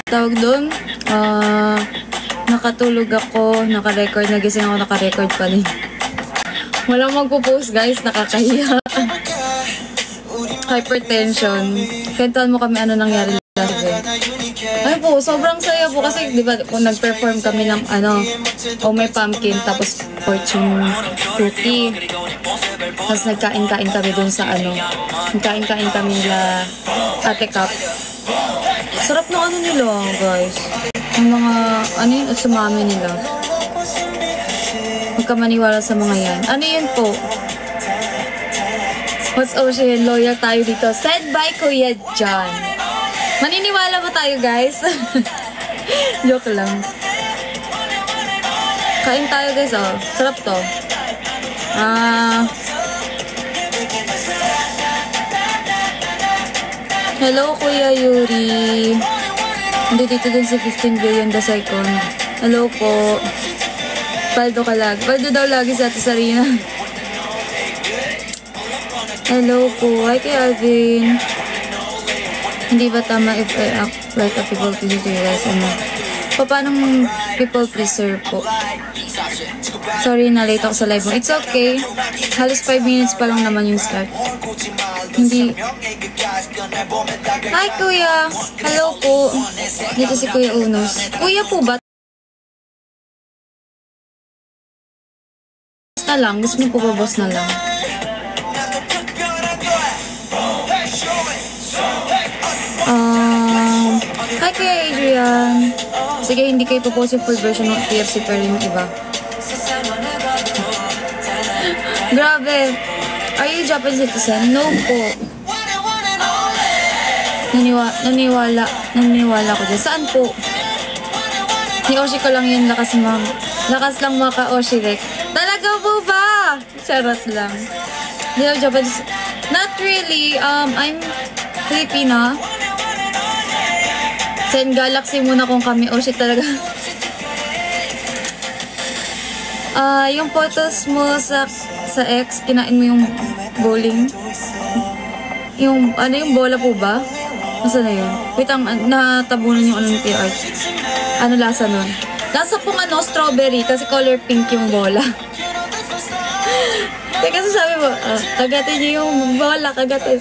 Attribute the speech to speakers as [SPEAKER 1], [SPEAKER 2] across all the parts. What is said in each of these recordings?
[SPEAKER 1] tawag doon, nakatulog ako, naka-record, nagising ako, naka-record pa rin. Walang magpo-post guys, nakakahiya. Hypertension. Kwentuhan mo kami ano nangyari last day. Ay po, sobrang saya po kasi di ba kung nag-perform kami ng Oh My Pumpkin tapos fortune cookie. Tapos nagkain-kain kami dun sa nagkain-kain kami nila Ate Cup. Sarap ng nila guys. Yung mga yun sa mami nila. Huwag ka maniwala sa mga yan. Ano yun po? What's Ocean? Loyal tayo dito. Said by Kuya John. Maniniwala ba tayo guys? Joke lang. Kain tayo guys oh. Sarap to. Hello Kuya Yuri. Hindi dito dun sa 15 billion the second. Hello po. Paldo ka lagi. Paldo daw lagi sa Ate Sarina. Hello po. Hi kay Alvin. Hindi ba tama if I act like a people pleaser to you guys? Paano people pleaser po? Sorry na late ako sa live mo. It's okay. Halos 5 minutes pa lang naman yung start. Hindi. Hi Kuya. Hello po. Dito si Kuya Unos. Kuya po ba? Na lang. Gusto niyo po ba boss na lang? Hi Kuya Adrian. Sige, hindi kayo po-post yung full version ng TFC pero yung iba. Grabe. Are you Japanese citizen? No po. Naniwala ko dyan. Saan po? Ni Oshi ko lang yun. Lakas lang maka Oshi Rek. Talaga po ba? Charot lang. Hindi ako Japanese. Not really. I'm Filipina. Send Galaxy muna kung kami. Oshi talaga. Yung photos mo sa ex, kinain mo yung bowling. Yung bola po ba? Nasaan na yun? Wait, natabunan yung ng PR. Ano lasa nun? Lasa pong strawberry kasi color pink yung bola. Teka, kasi sabi mo, kagatin niyo yung bola, kagatin.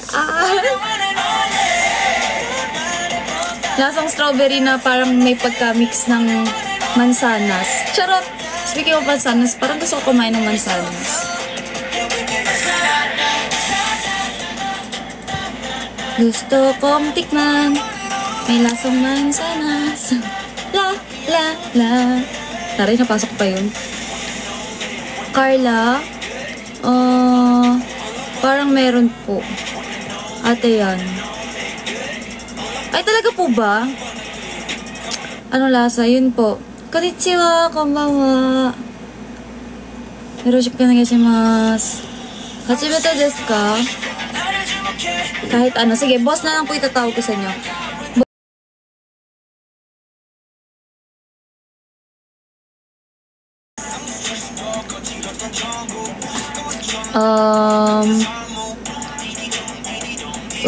[SPEAKER 1] Lasang strawberry na parang may pagka-mix ng mansanas. Charot! Speaking of mansanas, parang gusto ko kumain ng mansanas. Gusto kong tikman, may lasang mansanas. La, la, la. Taray, napasok pa yun. Carla, parang meron po. Ate yan. Ay, talaga po ba? Ano lasa? Yun po. Konnichiwa, konbanwa. Yoroshiku onegaishimasu. Hachimete desu ka? Kahit ano. Sige, boss na lang po itatawag ko sa inyo.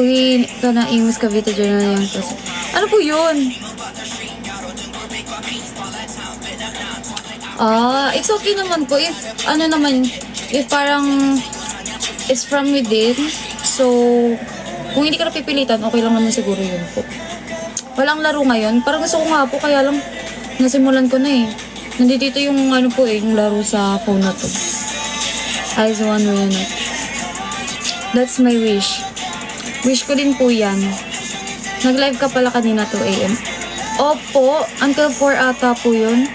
[SPEAKER 1] Uy, ka na Imus Cavite Journal yan. Ano po yun? It's okay naman po. If, if parang it's from within. So, kung hindi ka na pipilitan, okay lang naman siguro yun po. Walang laro ngayon. Parang gusto ko nga po, kaya lang nasimulan ko na eh. Nandito yung yung laro sa phone na to. Eyes one way na. That's my wish. Wish ko din po yan. Nag-live ka pala kanina 2 AM. Opo, until 4 ata po yun.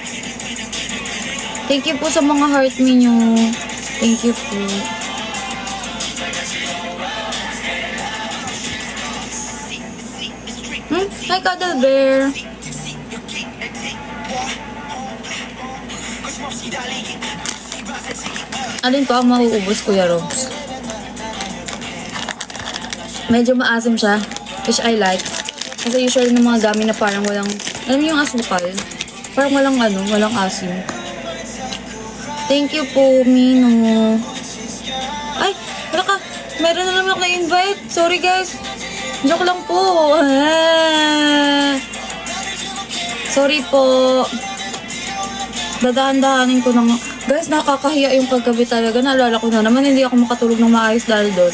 [SPEAKER 1] Thank you po sa mga heart me nyo. Thank you po. Hi, Cuddle Bear. Alin pa ang mauubos, Kuya Robs? Medyo maasim siya, which I like. Kasi usually ng mga gamit na parang walang, alam mo yung asukal? Parang walang asim. Thank you po, Mino. Ay, wala ka. Meron na naman ako na-invite. Sorry guys. Joke lang po. Sorry po. Dadahan-dahanin ko ng... Guys, nakakahiya yung kagabi talaga. Naalala ko na naman, hindi ako makatulog ng maayos dahil doon.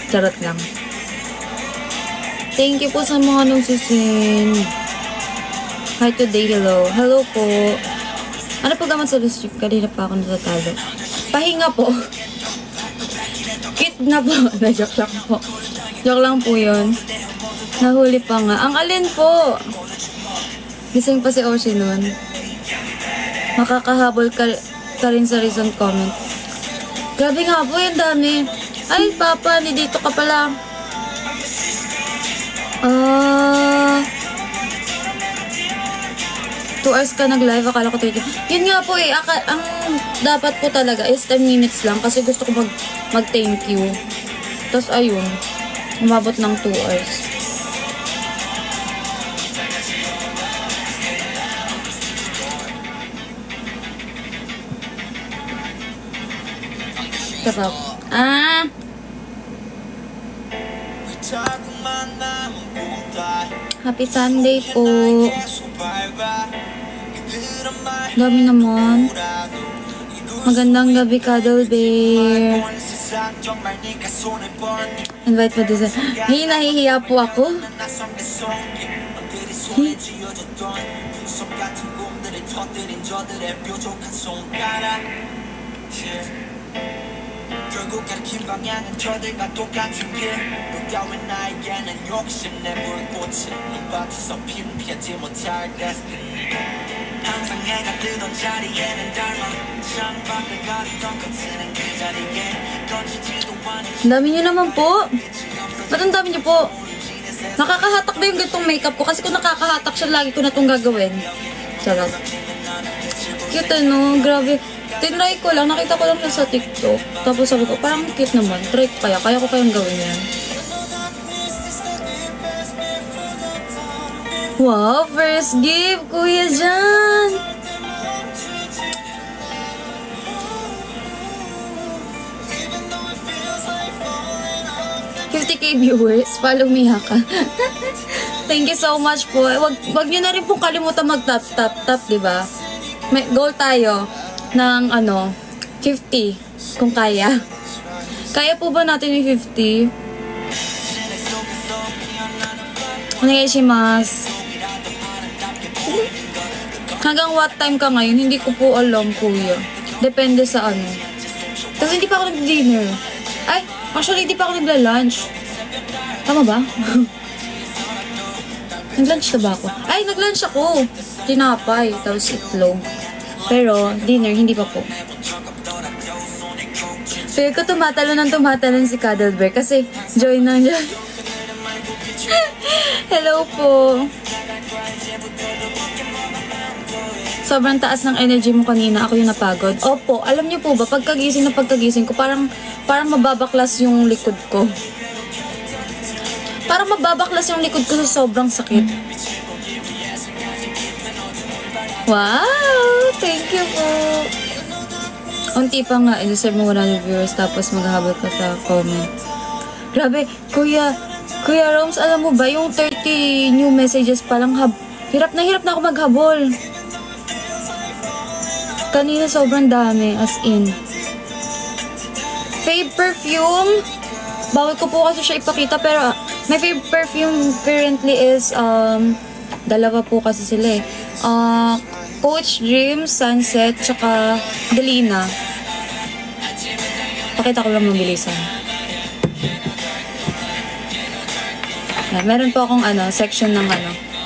[SPEAKER 1] Charot lang. Thank you po sa mga nagsisend. Hi today, hello. Hello po. Ano po gaman sa district? Kanina pa ako natatalo. Pahinga po. Kit na po. Na-joke lang po. Joke lang po yun. Nahuli pa nga. Ang alin po? Gising pa si Oshi nun. Makakahabol ka rin sa recent comment. Grabe nga po, yung dami. Ay, Papa, dito ka pala. 2 hours ka nag-live, akala ko 30. Yun nga po eh, ang dapat po talaga is 10 minutes lang kasi gusto ko mag-thank you. Tapos ayun, umabot ng 2 hours. Sarap. Happy Sunday po. Dami naman. Magandang gabi, Cuddle Bear. Invite mo doon. Hey, nahihiya po ako. 결국 가르친 방향은 저들과 똑같은 길 따윈 나에게는 욕심내 불꽃이 이 밭에서 피지 못할 destiny 항상 내가 뜨던 자리에는 닮아 창밖을 가리던 거치는 그 자리에 꺼지지도 않은 ang dami nyo naman po. Ba't ang dami nyo po? Nakakahatak ba yung gantong makeup ko? Kasi kung nakakahatak siya, lagi ko na itong gagawin. Sarap. Cute ano, grabe. Tinry ko lang, nakita ko lang siya sa TikTok. Tapos sabi ko, parang cute naman. Try ko kaya ko kayang gawin yan. Wow, first gift, Kuya Jan! $50,000 viewers, follow me haka. Thank you so much po. Wag nyo na rin pong kalimutan mag-tap, diba? May goal tayo ng 50 kung kaya. Kaya po ba natin yung 50? Onegaishimasu. Hanggang what time ka ngayon? Hindi ko po alam, kuya. Depende sa ano. Kasi hindi pa ako nag-dinner. Ay, actually hindi pa ako nagla-lunch. Tama ba? Nag-lunch na ba ako? Ay, nag-lunch ako. Tinapay, tapos itlog. Pero, dinner, hindi pa po. Feel ko tumatalon si Cuddle Bear kasi join na dyan. Hello po. Sobrang taas ng energy mo kanina. Ako yung napagod. Opo, alam niyo po ba, pagkagising ko, parang mababaklas yung likod ko. Parang mababaklas yung likod ko sa sobrang sakit. Wow! Thank you po. Unti pa nga, i-deserve mo 100 viewers tapos maghahabol ka sa comment. Grabe, Kuya Roms, alam mo ba, yung 30 new messages palang hirap na ako maghabol. Kanina sobrang dami, as in. Fave perfume, bawal ko po kasi siya ipakita, pero my fave perfume currently is, dalawa po kasi sila eh. Coach Dreams, Sunset, tsaka Delina. Pakita ko lang mabilisan. Meron po akong section ng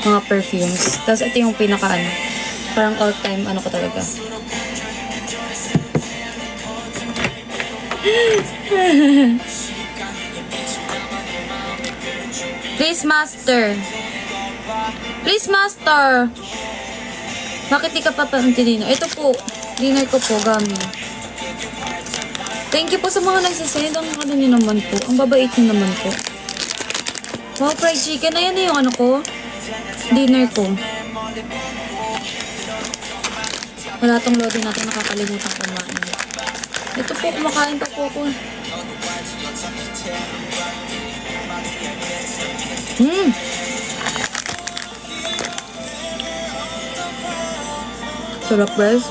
[SPEAKER 1] mga perfumes. Tapos ito yung pinaka parang all time ko talaga. Please master. Bakit di ka pa dinner? Ito po, dinner ko po, gamit. Thank you po sa mga nagsasend. Ang nyo naman po. Ang babait nyo naman po. Wow, fried chicken. Ayan na yung ko. Dinner ko. Wala tong loading natin. Nakakalimutan kumain. Ito po, kumakain pa po ako. Sarap, guys.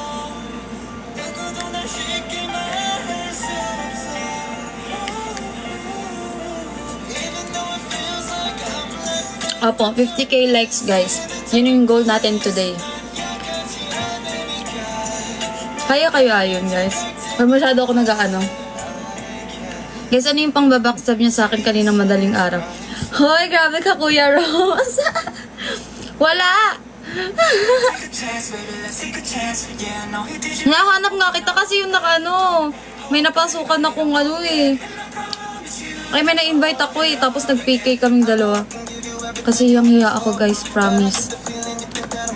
[SPEAKER 1] Opo, 50k likes, guys. Yun yung goal natin today. Kaya kayo ayun, guys. Or masyado ako nag-ano. Guys, ano yung pang-babackstab niya sa akin kaninang madaling araw? Hoy, grabe ka, Kuya Rose. Wala! Nahanap nga kita kasi yung may napasukan akong eh. Ay, may na-invite ako eh. Tapos nag-PK kaming dalawa. Kasi yung hiya ako, guys. Promise.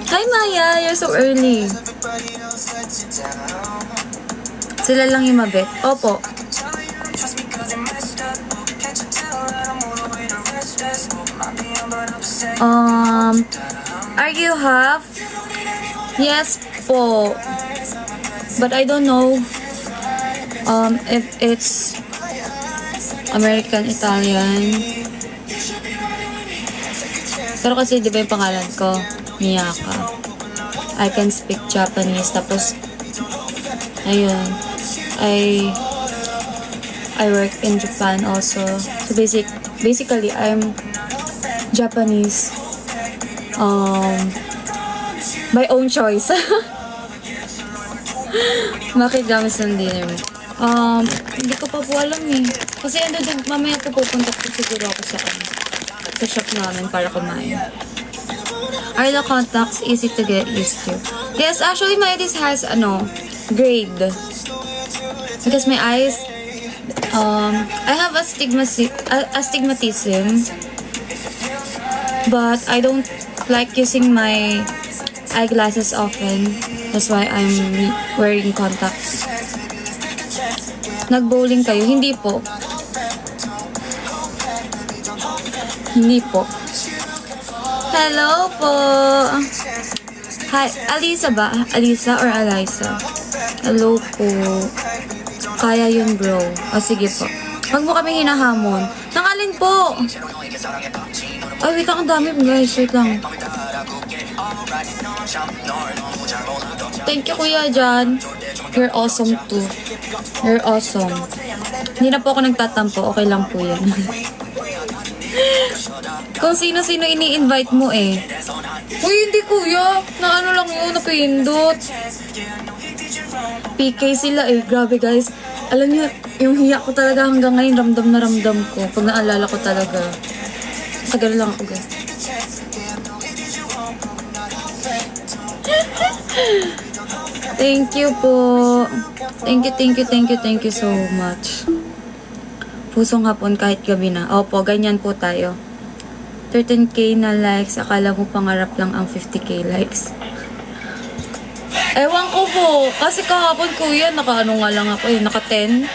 [SPEAKER 1] Hi, Maya. You're so early. Sila lang yung mabet. Opo. Are you half? Yes po. But I don't know if it's American, Italian. Pero kasi di ba yung pangalan ko? Miyaka. I can speak Japanese. Tapos, ayun. I work in Japan also. So basically, I'm Japanese. By own choice. Bakit gamis ng dinner mo? Hindi ko pa po alam eh. Kasi mamaya po pupunta po siguro ako sa shop namin para kumain. Are the contacts easy to get used to? Yes, actually my this has grade. Because my eyes I have astigmatism, but I don't like using my eyeglasses often. That's why I'm wearing contacts. Nag-bowling kayo? Hindi po. Hindi po. Hello po. Hi, Alisa ba? Alisa or Alisa? Hello po. Kaya yun, bro. O, sige po. Huwag mo kami hinahamon. Nang alin po? Ay, wait lang. Ang dami, guys. Wait lang. Thank you, Kuya Jan. You're awesome too. You're awesome. Hindi na po ako nagtatampo. Okay lang po yan. Kung sino-sino ini-invite mo eh. Uy, hindi kuya. Na lang yun, napindot. PK sila eh. Grabe guys. Alam niyo, yung hiya ko talaga hanggang ngayon, ramdam na ramdam ko. Pag naalala ko talaga. Tagal lang ako guys. Thank you po. Thank you so much. Pusong hapon kahit gabi na. Opo, ganyan po tayo. 13k na likes. Akala mo pangarap lang ang 50k likes. Ewan ko po. Kasi kahapon kuya, naka-ano nga lang ako eh. Naka-10.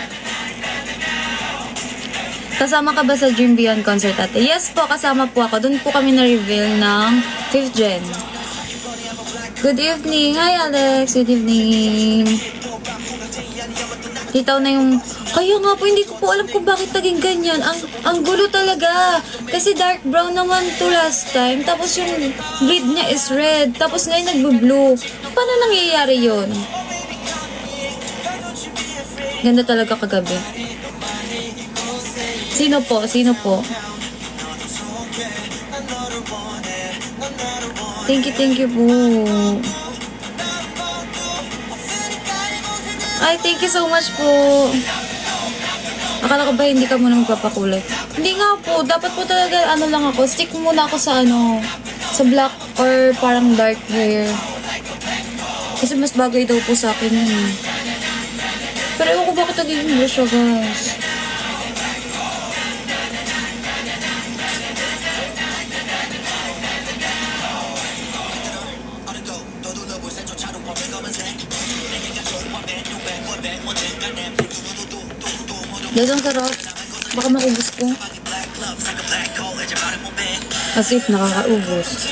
[SPEAKER 1] Kasama ka ba sa Dream Beyond concert ate? Yes po, kasama po ako. Doon po kami na-reveal ng 5th Gen. Good evening. Hi Alex. Good evening. Titaw na yung... Kaya nga po, hindi ko po alam kung bakit naging ganyan. Ang gulo talaga. Kasi dark brown naman to last time. Tapos yung bleed niya is red. Tapos ngayon nagbo-blue. Paano nangyayari yun? Ganda talaga kagabi. Sino po? Sino po? Thank you po. Ay, thank you so much po. Akala ko ba hindi ka muna magpapakulay? Hindi nga po. Dapat po talaga, lang ako. Stick muna ako sa sa black or parang dark hair. Kasi mas bagay daw po sa akin yun. Pero ewan ko bakit nagiging blue siya, guys. Guys, ang sarap. Baka maubos ko. As if nakakaubos.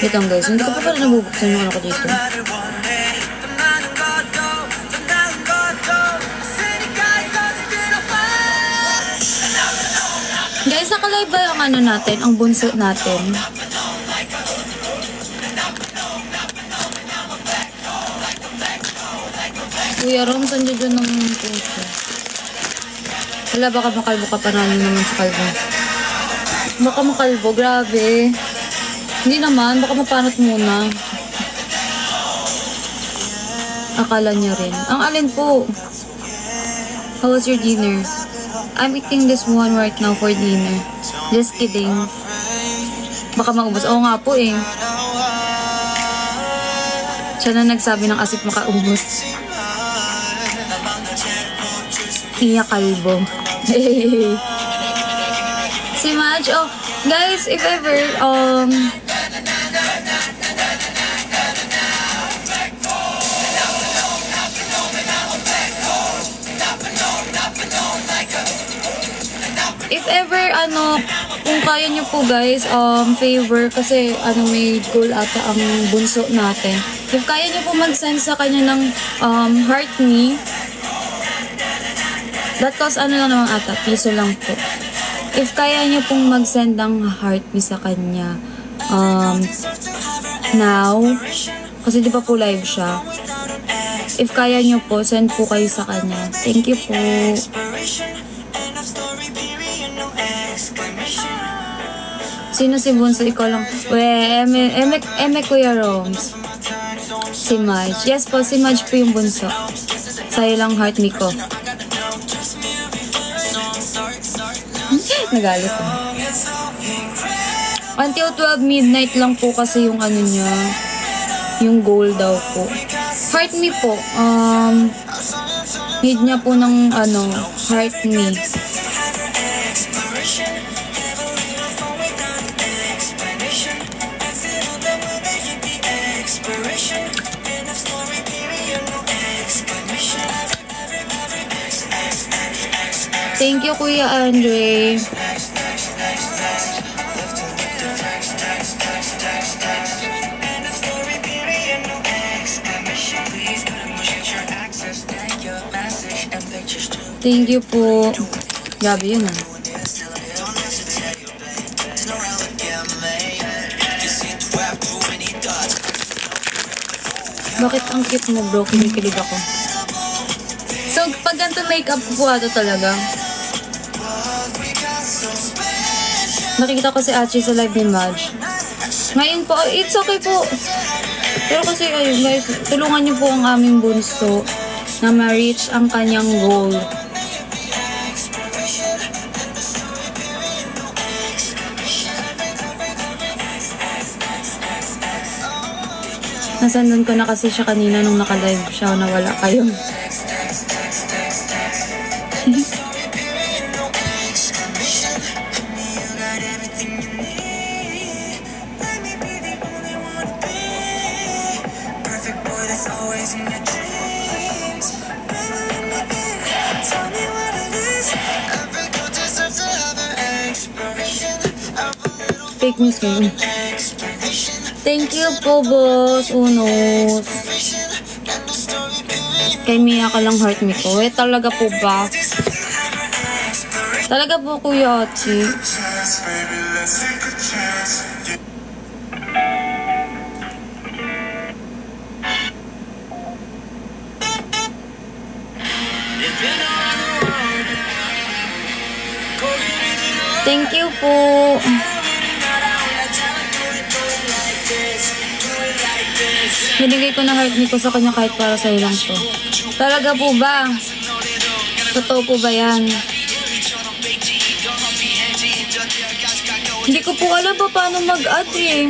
[SPEAKER 1] Wait lang guys, hindi ko pa pala nabubuksan yung ako dito. ang ano natin, ang bunso natin. Kuya Rom, saan dyan ng puso? Wala, baka makalbo ka pa naman sa kalbo. Baka makalbo, grabe. Hindi naman, baka mapanot muna. Akala niya rin. Ang alin po? How was your dinner? I'm eating this one right now for dinner. Just kidding. Baka maubos. Oo nga po eh. Siya na nagsabi ng asip makaubos. Iya kalbo. Si Madge, oh, guys, if ever, if ever, kung kaya nyo po guys, favor, kasi, may goal ata ang bunso natin. If kaya nyo po mag-send sa kanya ng, heart me, that cost lang naman ata, piso lang po. If kaya nyo pong mag-send ng heart me sa kanya, now, kasi di pa po live siya. If kaya nyo po, send po kayo sa kanya. Thank you po. Sino si Bunso? Ikaw lang. Eme Kuya Roms. Si Madge. Yes po, si Madge po yung Bunso. Sa'yo lang heart me ko. Nagalit ko. Until 12 midnight lang po kasi yung niya. Yung goal daw po. Heart me po. Need niya po ng heart me. Thank you, Kuya Andre. Thank you po. Grabe yun ah. Bakit ang cute mo bro? Kinikilig ako. So, pag ganito makeup po ato talaga. Nakikita ko si Achi sa live ni Madge. Ngayon po, it's okay po. Pero kasi ayun guys, tulungan niyo po ang aming bunso na ma-reach ang kanyang goal. Nasandan ko na kasi siya kanina nung naka-live siya, nawala kayo. Fake news ngayon. Thank you po, boss. Unos. Kay Mia ka lang heart me ko. Talaga po ba? Talaga po, Kuya Achi. Thank you po. Binigay ko na heart me ko sa kanya kahit para sa'yo lang to. Talaga po ba? Totoo po ba yan? Hindi ko po alam pa paano mag-add eh.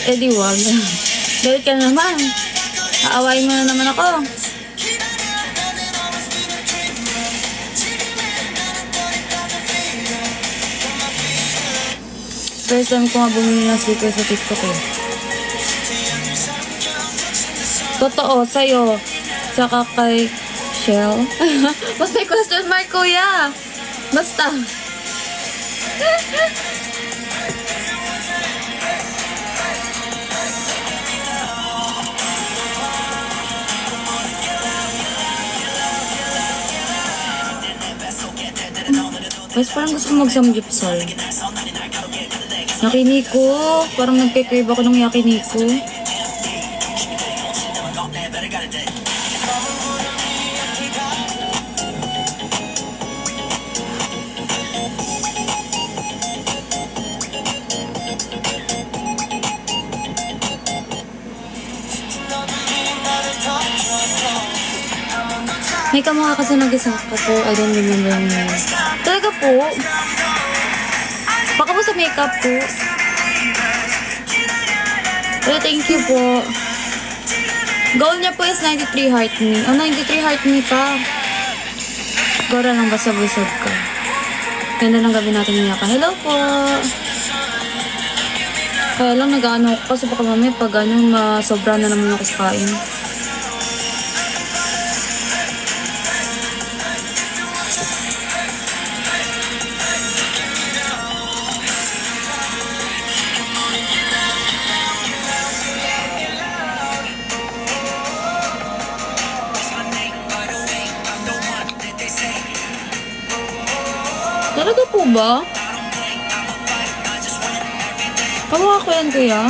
[SPEAKER 1] Eh di wag. Galit ka na naman. Aawain mo na naman ako. First time ko nga bumili ng sticker sa TikTok eh. Totoo, sa'yo. Saka kay Shell. Basta may question mark, kuya. Basta. Guys, parang gusto ko mag-samgyupsal. Yakiniko. Parang nagkikrave ako ng yakiniko. May kamukha kasi nag-isaka po. I don't remember yung name. Talaga po? Baka po sa makeup po. Pero thank you po. Goal niya po is 93 heart me. Oh, 93 heart me pa. Gora lang basag-basag ka. Ganda ng gabi natin niya ka. Hello po. Kaya lang nag-ano ako kasi baka mamaya pag ano, masobra na naman ako sa kain. Talaga po ba? Kamukha ko yan, kuya.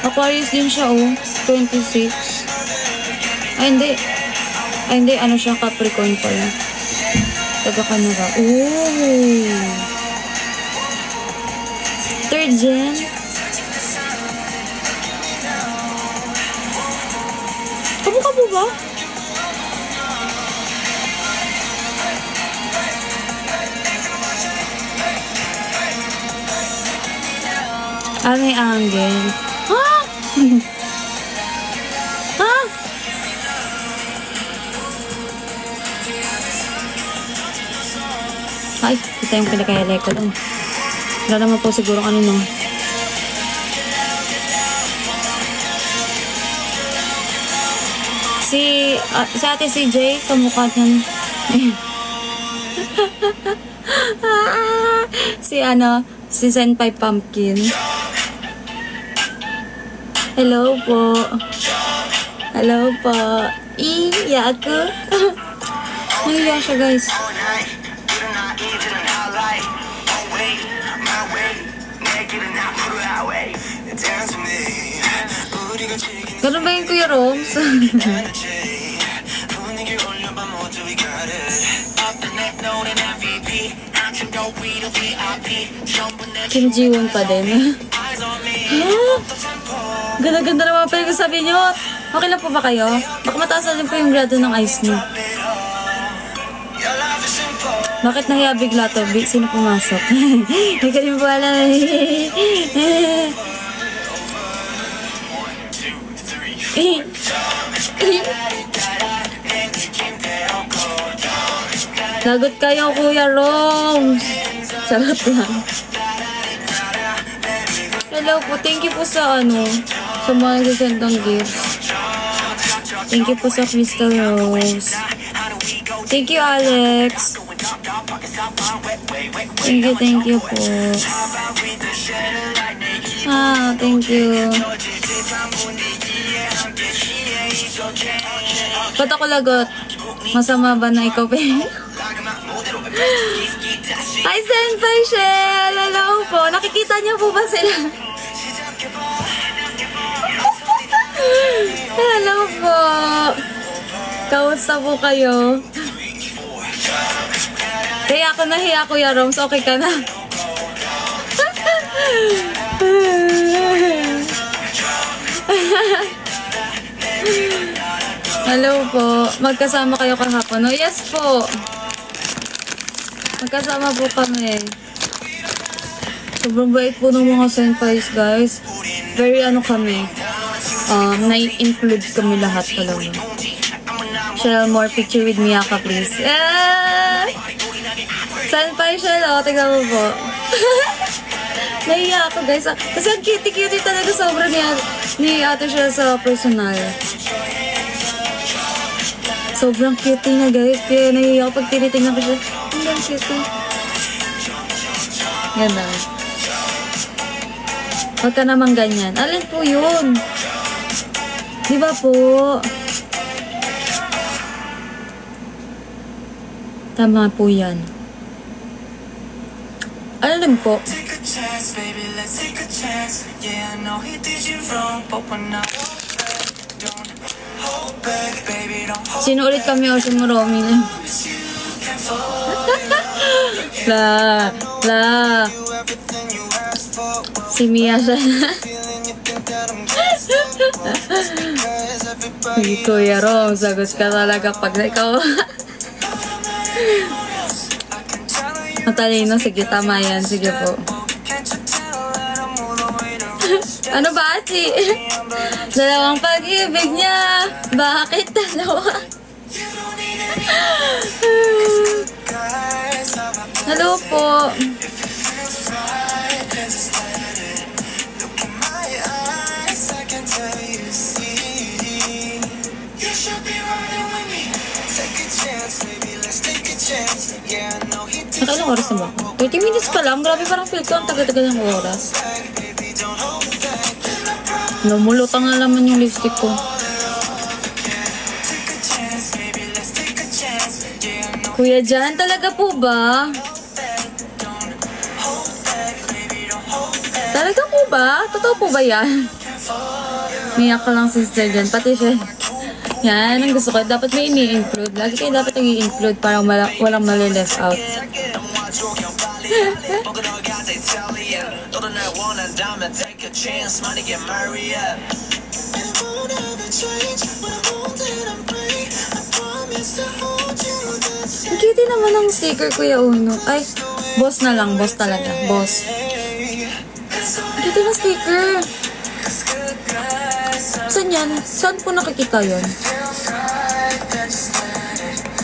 [SPEAKER 1] Aquarius din siya, oh. 26. Ay, hindi. Ay, hindi. Ano siya? Capricorn pala. Taga-Canada. Ooh. Third gen. Kamukha po ba? Ah, may angle. Ha? Ha? Ay, ito yung pinakayalay ko dun. Wala naman po siguro ano no. Si ate CJ, kamukha niyan. Si Senpai Pumpkin. Hello po. Hello po. Iya ako. Nahiya siya, guys. Ganun ba yung Kuya Roms? Kim Ji-won pa din. Ganda-ganda naman pa yung sabi nyo. Okay lang po ba kayo? Baka mataas na din po yung grado ng eyes nyo. Bakit nahiya bigla to? Sino pumasok? Hindi ka rin po alam. Lagot kayo, Kuya Roms. Charot lang. Hello po. Thank you po sa sa mga nagsasend ng gifts. Thank you po sa Crystal Rose. Thank you, Alex. Thank you po. Thank you. Ba't ako lagot? Masama ba na ikaw, pe? Hi, Senpai Shell! Hello po. Nakikita niyo po ba sila? Hello po. Kamusta po kayo? Kaya ako nahiya, Kuya Roms. Okay ka na? Hello po. Magkasama kayo kahapon. Oh, yes po. Magkasama po kami. Sobrang bait po ng mga senpais, guys. Very kami. Na-include kami lahat talaga. Shell, more picture with Miyaka, please. Senpai Shell, tignan mo po. Nahiya ako, guys. Kasi ang cutie-cutie talaga sobra ni Ate Shell sa personal. Sobrang cute niya, guys. Kaya nahiya ako pag tinitingnan ko siya. Ang cute. Ganda. Huwag ka naman ganyan. Alin po yun? Di ba po? Tama po yan. din po. Sino ulit kami o si Romy? La. Si Mia siya. Kuya Rom, sagot ka talaga pag ikaw. Matalino, sige, tama yan. Sige po. Ano ba, Achi? Dalawang pag-ibig niya. Bakit dalawa? Hello po. Nakailang oras na ba? 30 minutes pa lang. Grabe, parang feel ko ang tagal-tagal ng oras. Namulutang na naman yung lipstick ko. Kuya Jan, talaga po ba? Talaga po ba? Totoo po ba yan? Miyak ka lang, sister Jan. Pati siya. Yan, ang gusto ko. Dapat may ini-include. Lagi kayo dapat nag-i-include para walang mali-left out. Ang cute naman ang sticker, Kuya Uno. Ay, boss na lang. Boss talaga. Boss. Ang cute na sticker. Saan yan? Saan po nakikita yun?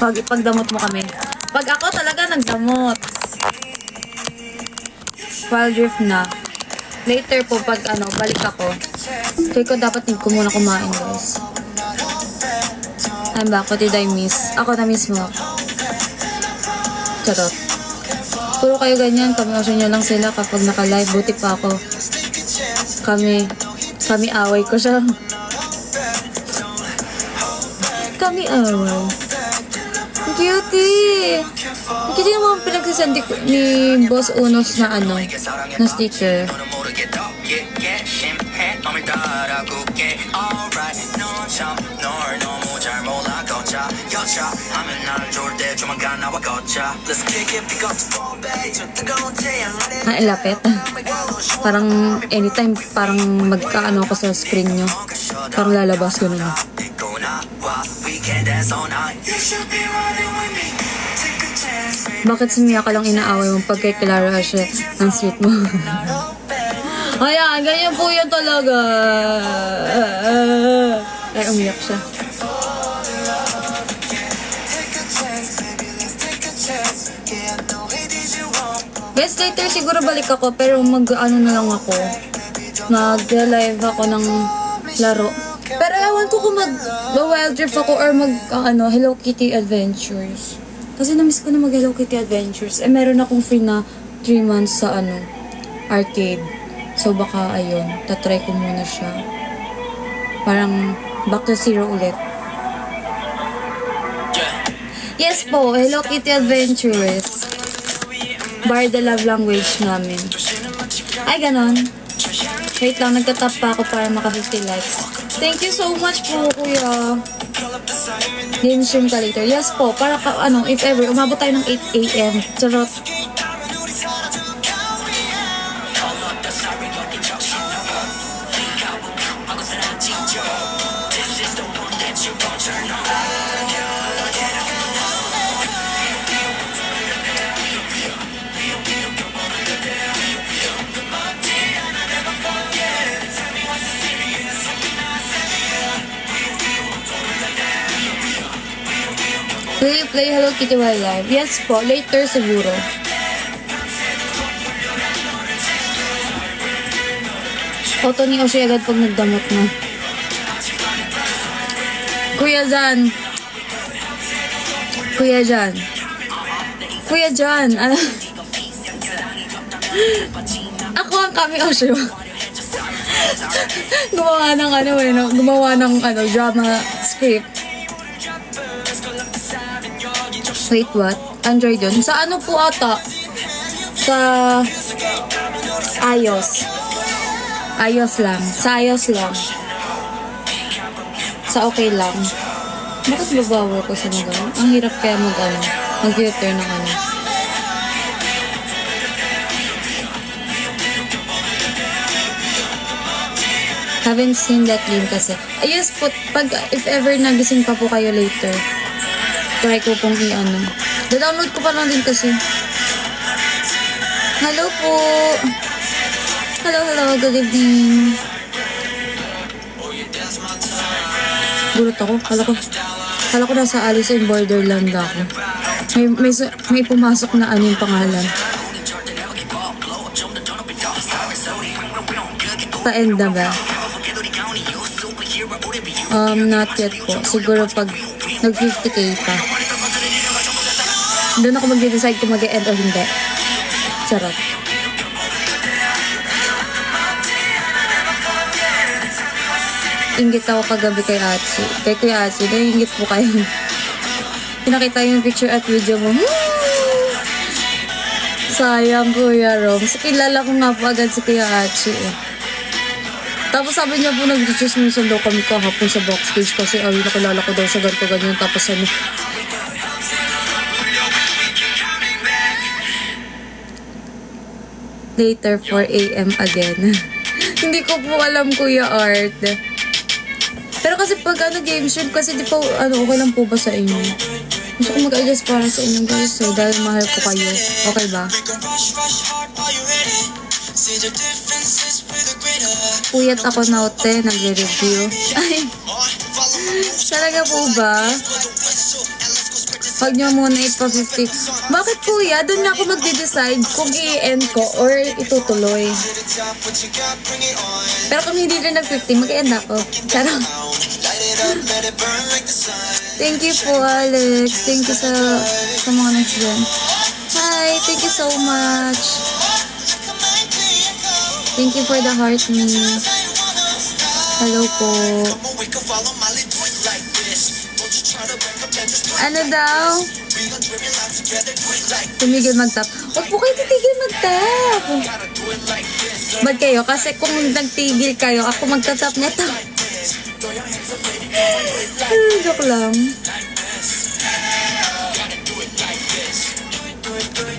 [SPEAKER 1] Pagdamot mo kami. Pag ako talaga nagdamot. Wild drift na. Later po pag balik ako. Kaya ko dapat hindi ko muna kumain, guys. I'm back. What did I miss? Ako na-miss mo. Charot. Puro kayo ganyan. Kamuasyon nyo lang sila kapag naka-live. Buti pa ako. Kami away ko siya. Kami away. Ang cutie! Ang cutie naman pinagsasend ni Boss Unos na na sticker. Ang ilapit. Parang anytime, parang magkaano ko sa screen nyo. Parang lalabas ko na. Bakit si Mia ka lang inaaway mo pag kay Clara siya ang sweet mo? Ayan, ganyan po yan talaga. Ay, umiyak siya. Guys, later siguro balik ako pero na lang ako. Mag-live ako ng laro. Pero ewan ko kung mag-wild drift ako or Hello Kitty Adventures. Kasi na-miss ko na mag-Hello Kitty Adventures. Meron akong free na 3 months sa arcade. So baka ayun, tatry ko muna siya. Parang back to zero ulit. Yes po, Hello Kitty Adventures. Bar the love language namin. Ay, ganon. Wait lang, nagtatap pa ako para maka 50 likes. Thank you so much po, Kuya. Game stream ka later. Yes po, para if ever, umabot tayo ng 8 AM. Charot. Will you play Hello Kitty while live? Yes po, later siguro. Auto ni Oshi agad pag nagdamot na. Kuya Jan. Kuya Jan. Kuya Jan. Ako ang kami Oshi. gumawa ng drama script. Wait, what? Android yun? Sa po ata? Sa iOS. iOS lang. Sa iOS lang. Sa okay lang. Bakit babawal ko sa mga? Ang hirap kaya mag-filter ng ano. Haven't seen that link kasi. Yes po, if ever nagising pa po kayo later, try ko pong i-ano. Da-download ko pa lang din kasi. Hello po! Hello, good evening. Gulot ako. Kala ko nasa Alice in Borderland ako. May pumasok na ano yung pangalan. Pa-end na ba? Not yet po. Siguro pag nag-50k pa. Doon ako mag-decide kung mag-end o hindi. Charot. Inggit ako kagabi kay Atsu. Kay Kuya Atsu, naiingit po kayo. Pinakita yung picture at video mo. Sayang, Kuya Roms. Kilala ko nga po agad si Kuya Atsu. Tapos sabi niya po, nag-chismisan daw kami kahapon sa backstage kasi nakilala ko daw siya ganito ganyan. Tapos ano, later 4 AM again. Hindi ko po alam, Kuya Art. Pero kasi pag game show, kasi di pa, okay lang po ba sa inyo? Gusto ko mag-adjust para sa inyo guys. So, dahil mahal ko kayo. Okay ba? Puyat ako na ote, nagre-review. Ay, talaga po ba? Huwag nyo muna ipa-50. Bakit kuya? Doon na ako magde-decide kung i-end ko or itutuloy. Pero kung hindi rin nag-50, mag-end ako. Charot. Thank you po, Alex. Thank you sa mga nag-send. Hi, thank you so much. Thank you for the heart me. Hello po. Ano daw? Tumigil mag-tap. Huwag po kayo titigil mag-tap. Ba't kayo? Kasi kung nagtigil kayo, ako magta-tap nito. Joke lang.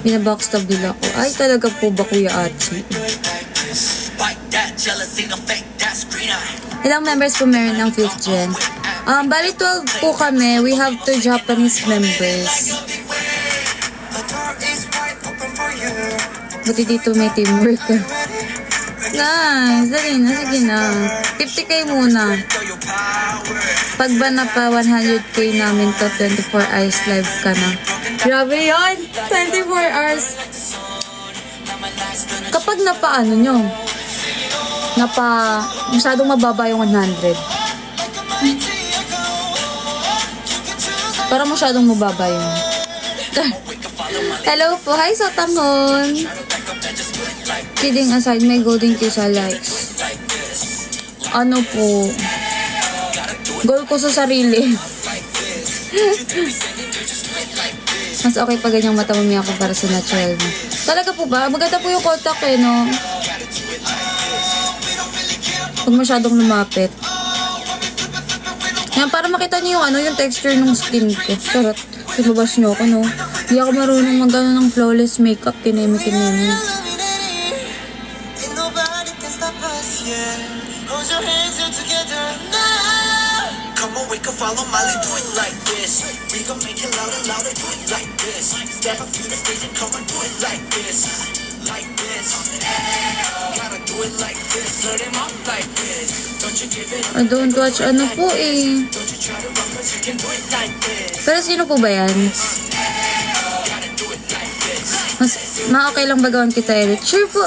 [SPEAKER 1] Binabackstab nila ako. Ay, talaga po ba, Kuya Achi? Ilang members po meron ng 5th gen? Bali 12 po kami. We have 2 Japanese members. Buti dito may teamwork. Nice. Dali na. Sige na. 50k muna. Pag ba na pa 100k namin to, 24 hours live ka na. Grabe yun. 24 hours. Kapag napaano nyo, masyadong mababa yung 100. Parang masyadong mababa yun. Hello po. Hi, Sotangon. Kidding aside, may golden key sa likes. Ano po? Goal ko sa sarili. Mas okay pa ganyang mata mami ako para sa natural mo. Talaga po ba? Maganda po yung contact eh, no? Huwag masyadong lumapit. Yan, para makita niyo yung yung texture ng skin ko. Charot. Ibabash niyo ako, no? Hindi ako marunong mag-ano ng flawless makeup. Kinemi.
[SPEAKER 2] Come on, we can follow Molly, do it like this. We gon' make it louder, louder, do it like this. Step up to the stage and come and do it like this. Like this. Gotta do it like this. Turn him up like this. Don't you give it up.
[SPEAKER 1] I don't watch ano po eh.
[SPEAKER 2] Don't you try to run, cause you can do it like this.
[SPEAKER 1] Pero sino po ba yan?
[SPEAKER 2] Gotta do it like this.
[SPEAKER 1] Mas okay lang ba gawin kita edit? Sure po.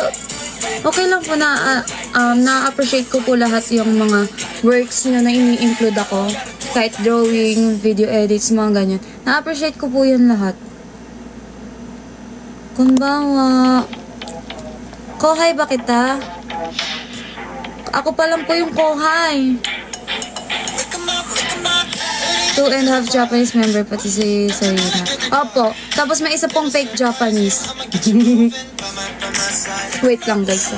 [SPEAKER 1] Okay lang po na na-appreciate ko po lahat yung mga works nyo na ini-include ako. Kahit drawing, video edits, mga ganyan. Na-appreciate ko po yun lahat. Konbawa. Kohay ba kita? Ako pa lang po yung kohay. 2.5 Japanese member, pati si Sarina. Opo. Tapos may isa pong fake Japanese. Wait lang guys.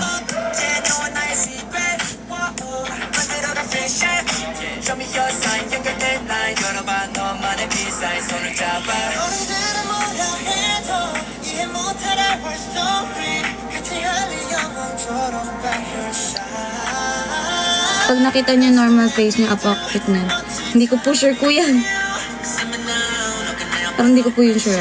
[SPEAKER 1] Pag nakita niyo normal face niya, apakit na. Hindi ko po sure ko yan. Parang hindi ko po yun sure.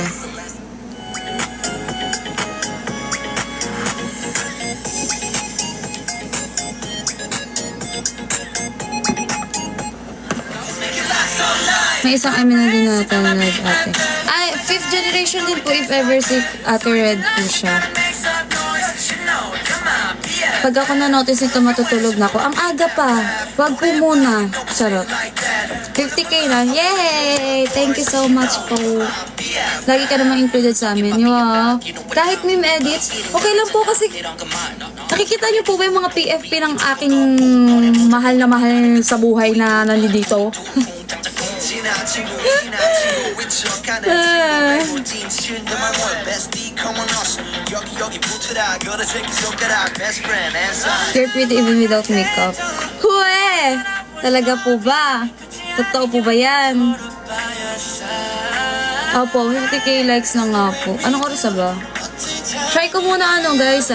[SPEAKER 1] May isang amin na din natin na Red ate. Ay, 5th generation din po if ever si Ate Red po siya. Pag ako na-notice nito, matutulog na ako. Ang aga pa. Wag po muna. Charot. 50k na. Yay! Thank you so much po. Lagi ka naman included sa amin. Wow. Kahit meme edits, okay lang po kasi nakikita niyo po ba yung mga PFP ng aking mahal na mahal sa buhay na nandito? You're pretty even without makeup. Huwe! Talaga po ba? Totoo po ba yan? Opo, 50k likes na nga po. Anong oras ba? Try ko muna guys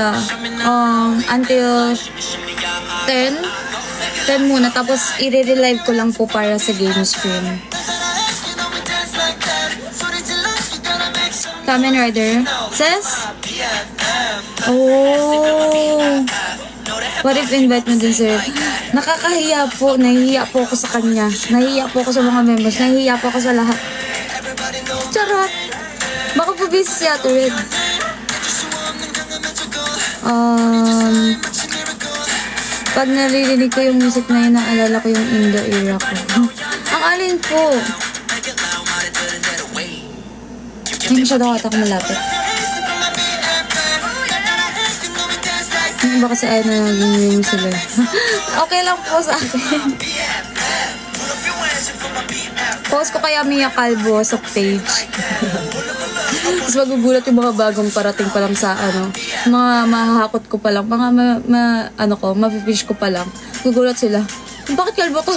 [SPEAKER 1] until 10. 10 muna, tapos i-relive ko lang po para sa game stream. Kamen Rider. Says? Oh. What if invite mo din sir? Nakakahiya po. Nahihiya po ako sa kanya. Nahihiya po ako sa mga members. Nahihiya po ako sa lahat. Charot. Baka po busy si Ate Red. Pag naririnig ko yung music na yun, naalala ko yung Indo era ko. Ang alin po. Hindi masyado ako malapit. Hindi ba kasi ayaw na naging sila. Okay lang po sa akin. Post ko kaya Mia Calvo sa page. Tapos magugulat yung mga bagong parating pa lang sa mga mahahakot ko pa lang, mga mapifish ko pa lang. Gugulat sila. Bakit kalbo to?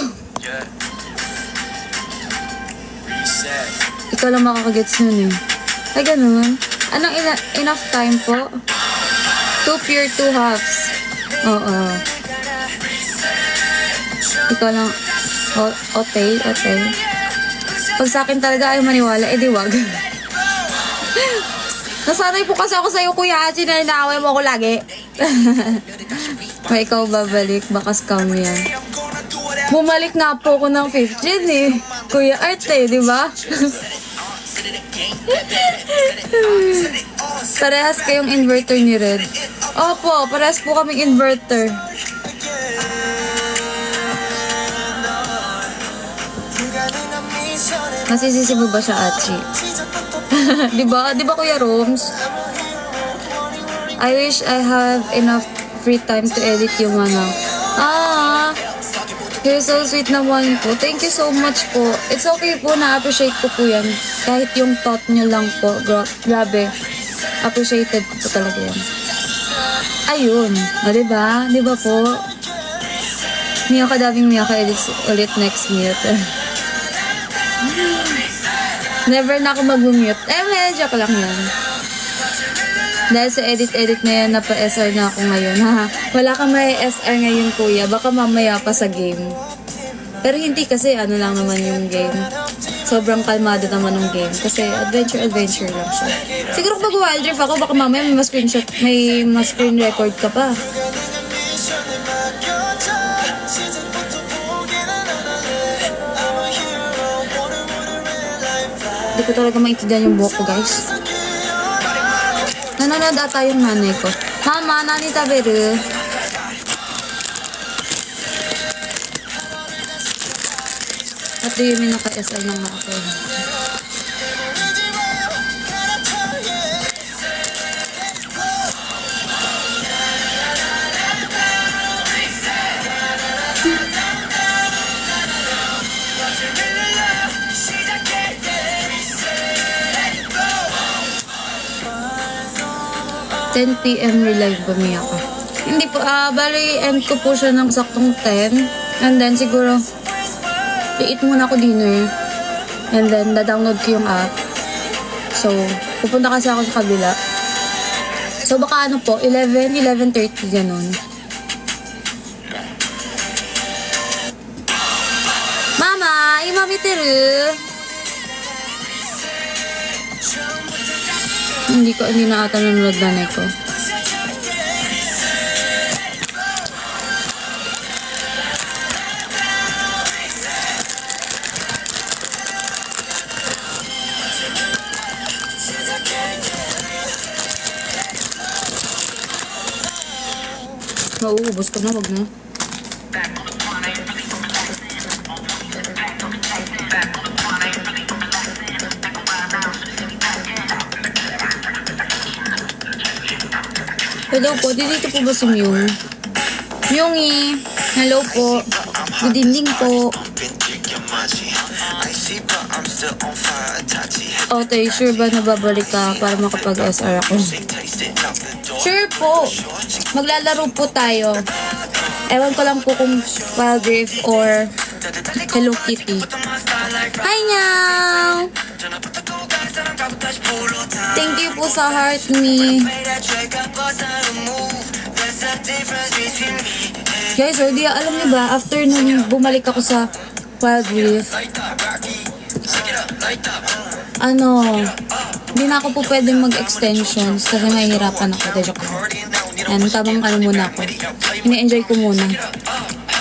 [SPEAKER 1] Ikaw lang makakagets nun eh. Ay, ganun. Anong enough time po? 2 pure, 2 halves. Oo. Ikaw lang. Okay. Pag sa akin talaga ay maniwala, edi wag. Nasanay po kasi ako sa'yo, Kuya Haji, na inaaway mo ako lagi. May ikaw babalik, baka scam yan. Bumalik na po ako ng 5th gen eh. Kuya Art di ba? Parehas kayong inverter ni Red. Opo, parehas po kaming inverter. Nasisisi mo ba siya, Achi? Diba Kuya Roms? I wish I have enough free time to edit yung you're so sweet naman po. Thank you so much po. It's okay po, na-appreciate ko po yan. Kahit yung thought nyo lang po. Grabe. Appreciated ko po talaga yan. Ayun. Diba? Diba po? Miyaka edits ulit next mute. Never na ako mag-mute. Joke lang yan. Dahil sa edit na yan, napa-SR na ako ngayon. Wala kang may SR ngayon, kuya. Baka mamaya pa sa game. Pero hindi kasi lang naman yung game. Sobrang kalmado naman yung game. Kasi adventure lang siya. Siguro pag wild rift ako, baka mamaya may screen record ka pa. Hindi ko talaga maintindihan yung buhok ko, guys. Nanonood ata yung nanay ko. Mama, nani taberu? At do you mean naka-SR na nga ako? 10 p.m. relive ba Miyaka? Hindi po, bali end ko po siya ng saktong 10. And then siguro, i-eat muna ako dinner. And then, da-download ko yung app. So, pupunta kasi ako sa kabila. So, baka ano po, 11, 11:30, ganun. Mama, imami teru. Hindi na ata nanonood nanay ko. Nauubos ko na, wag na. Hello po, dito po ba si Myung? Myungi, hello po. Good evening po. Okay, sure ba nababalik ka para makapag-SR ako? Sure po. Maglalaro po tayo. Ewan ko lang po kung Wild Rift or Hello Kitty. Hi, Nyaw! Thank you po sa heart me. Guys, or di alam niyo ba, after nung bumalik ako sa Wild Rift, hindi na ako po pwedeng mag-extensions kasi mahihirapan ako. Joke lang. Yan, tamang muna ako. Ini-enjoy ko muna.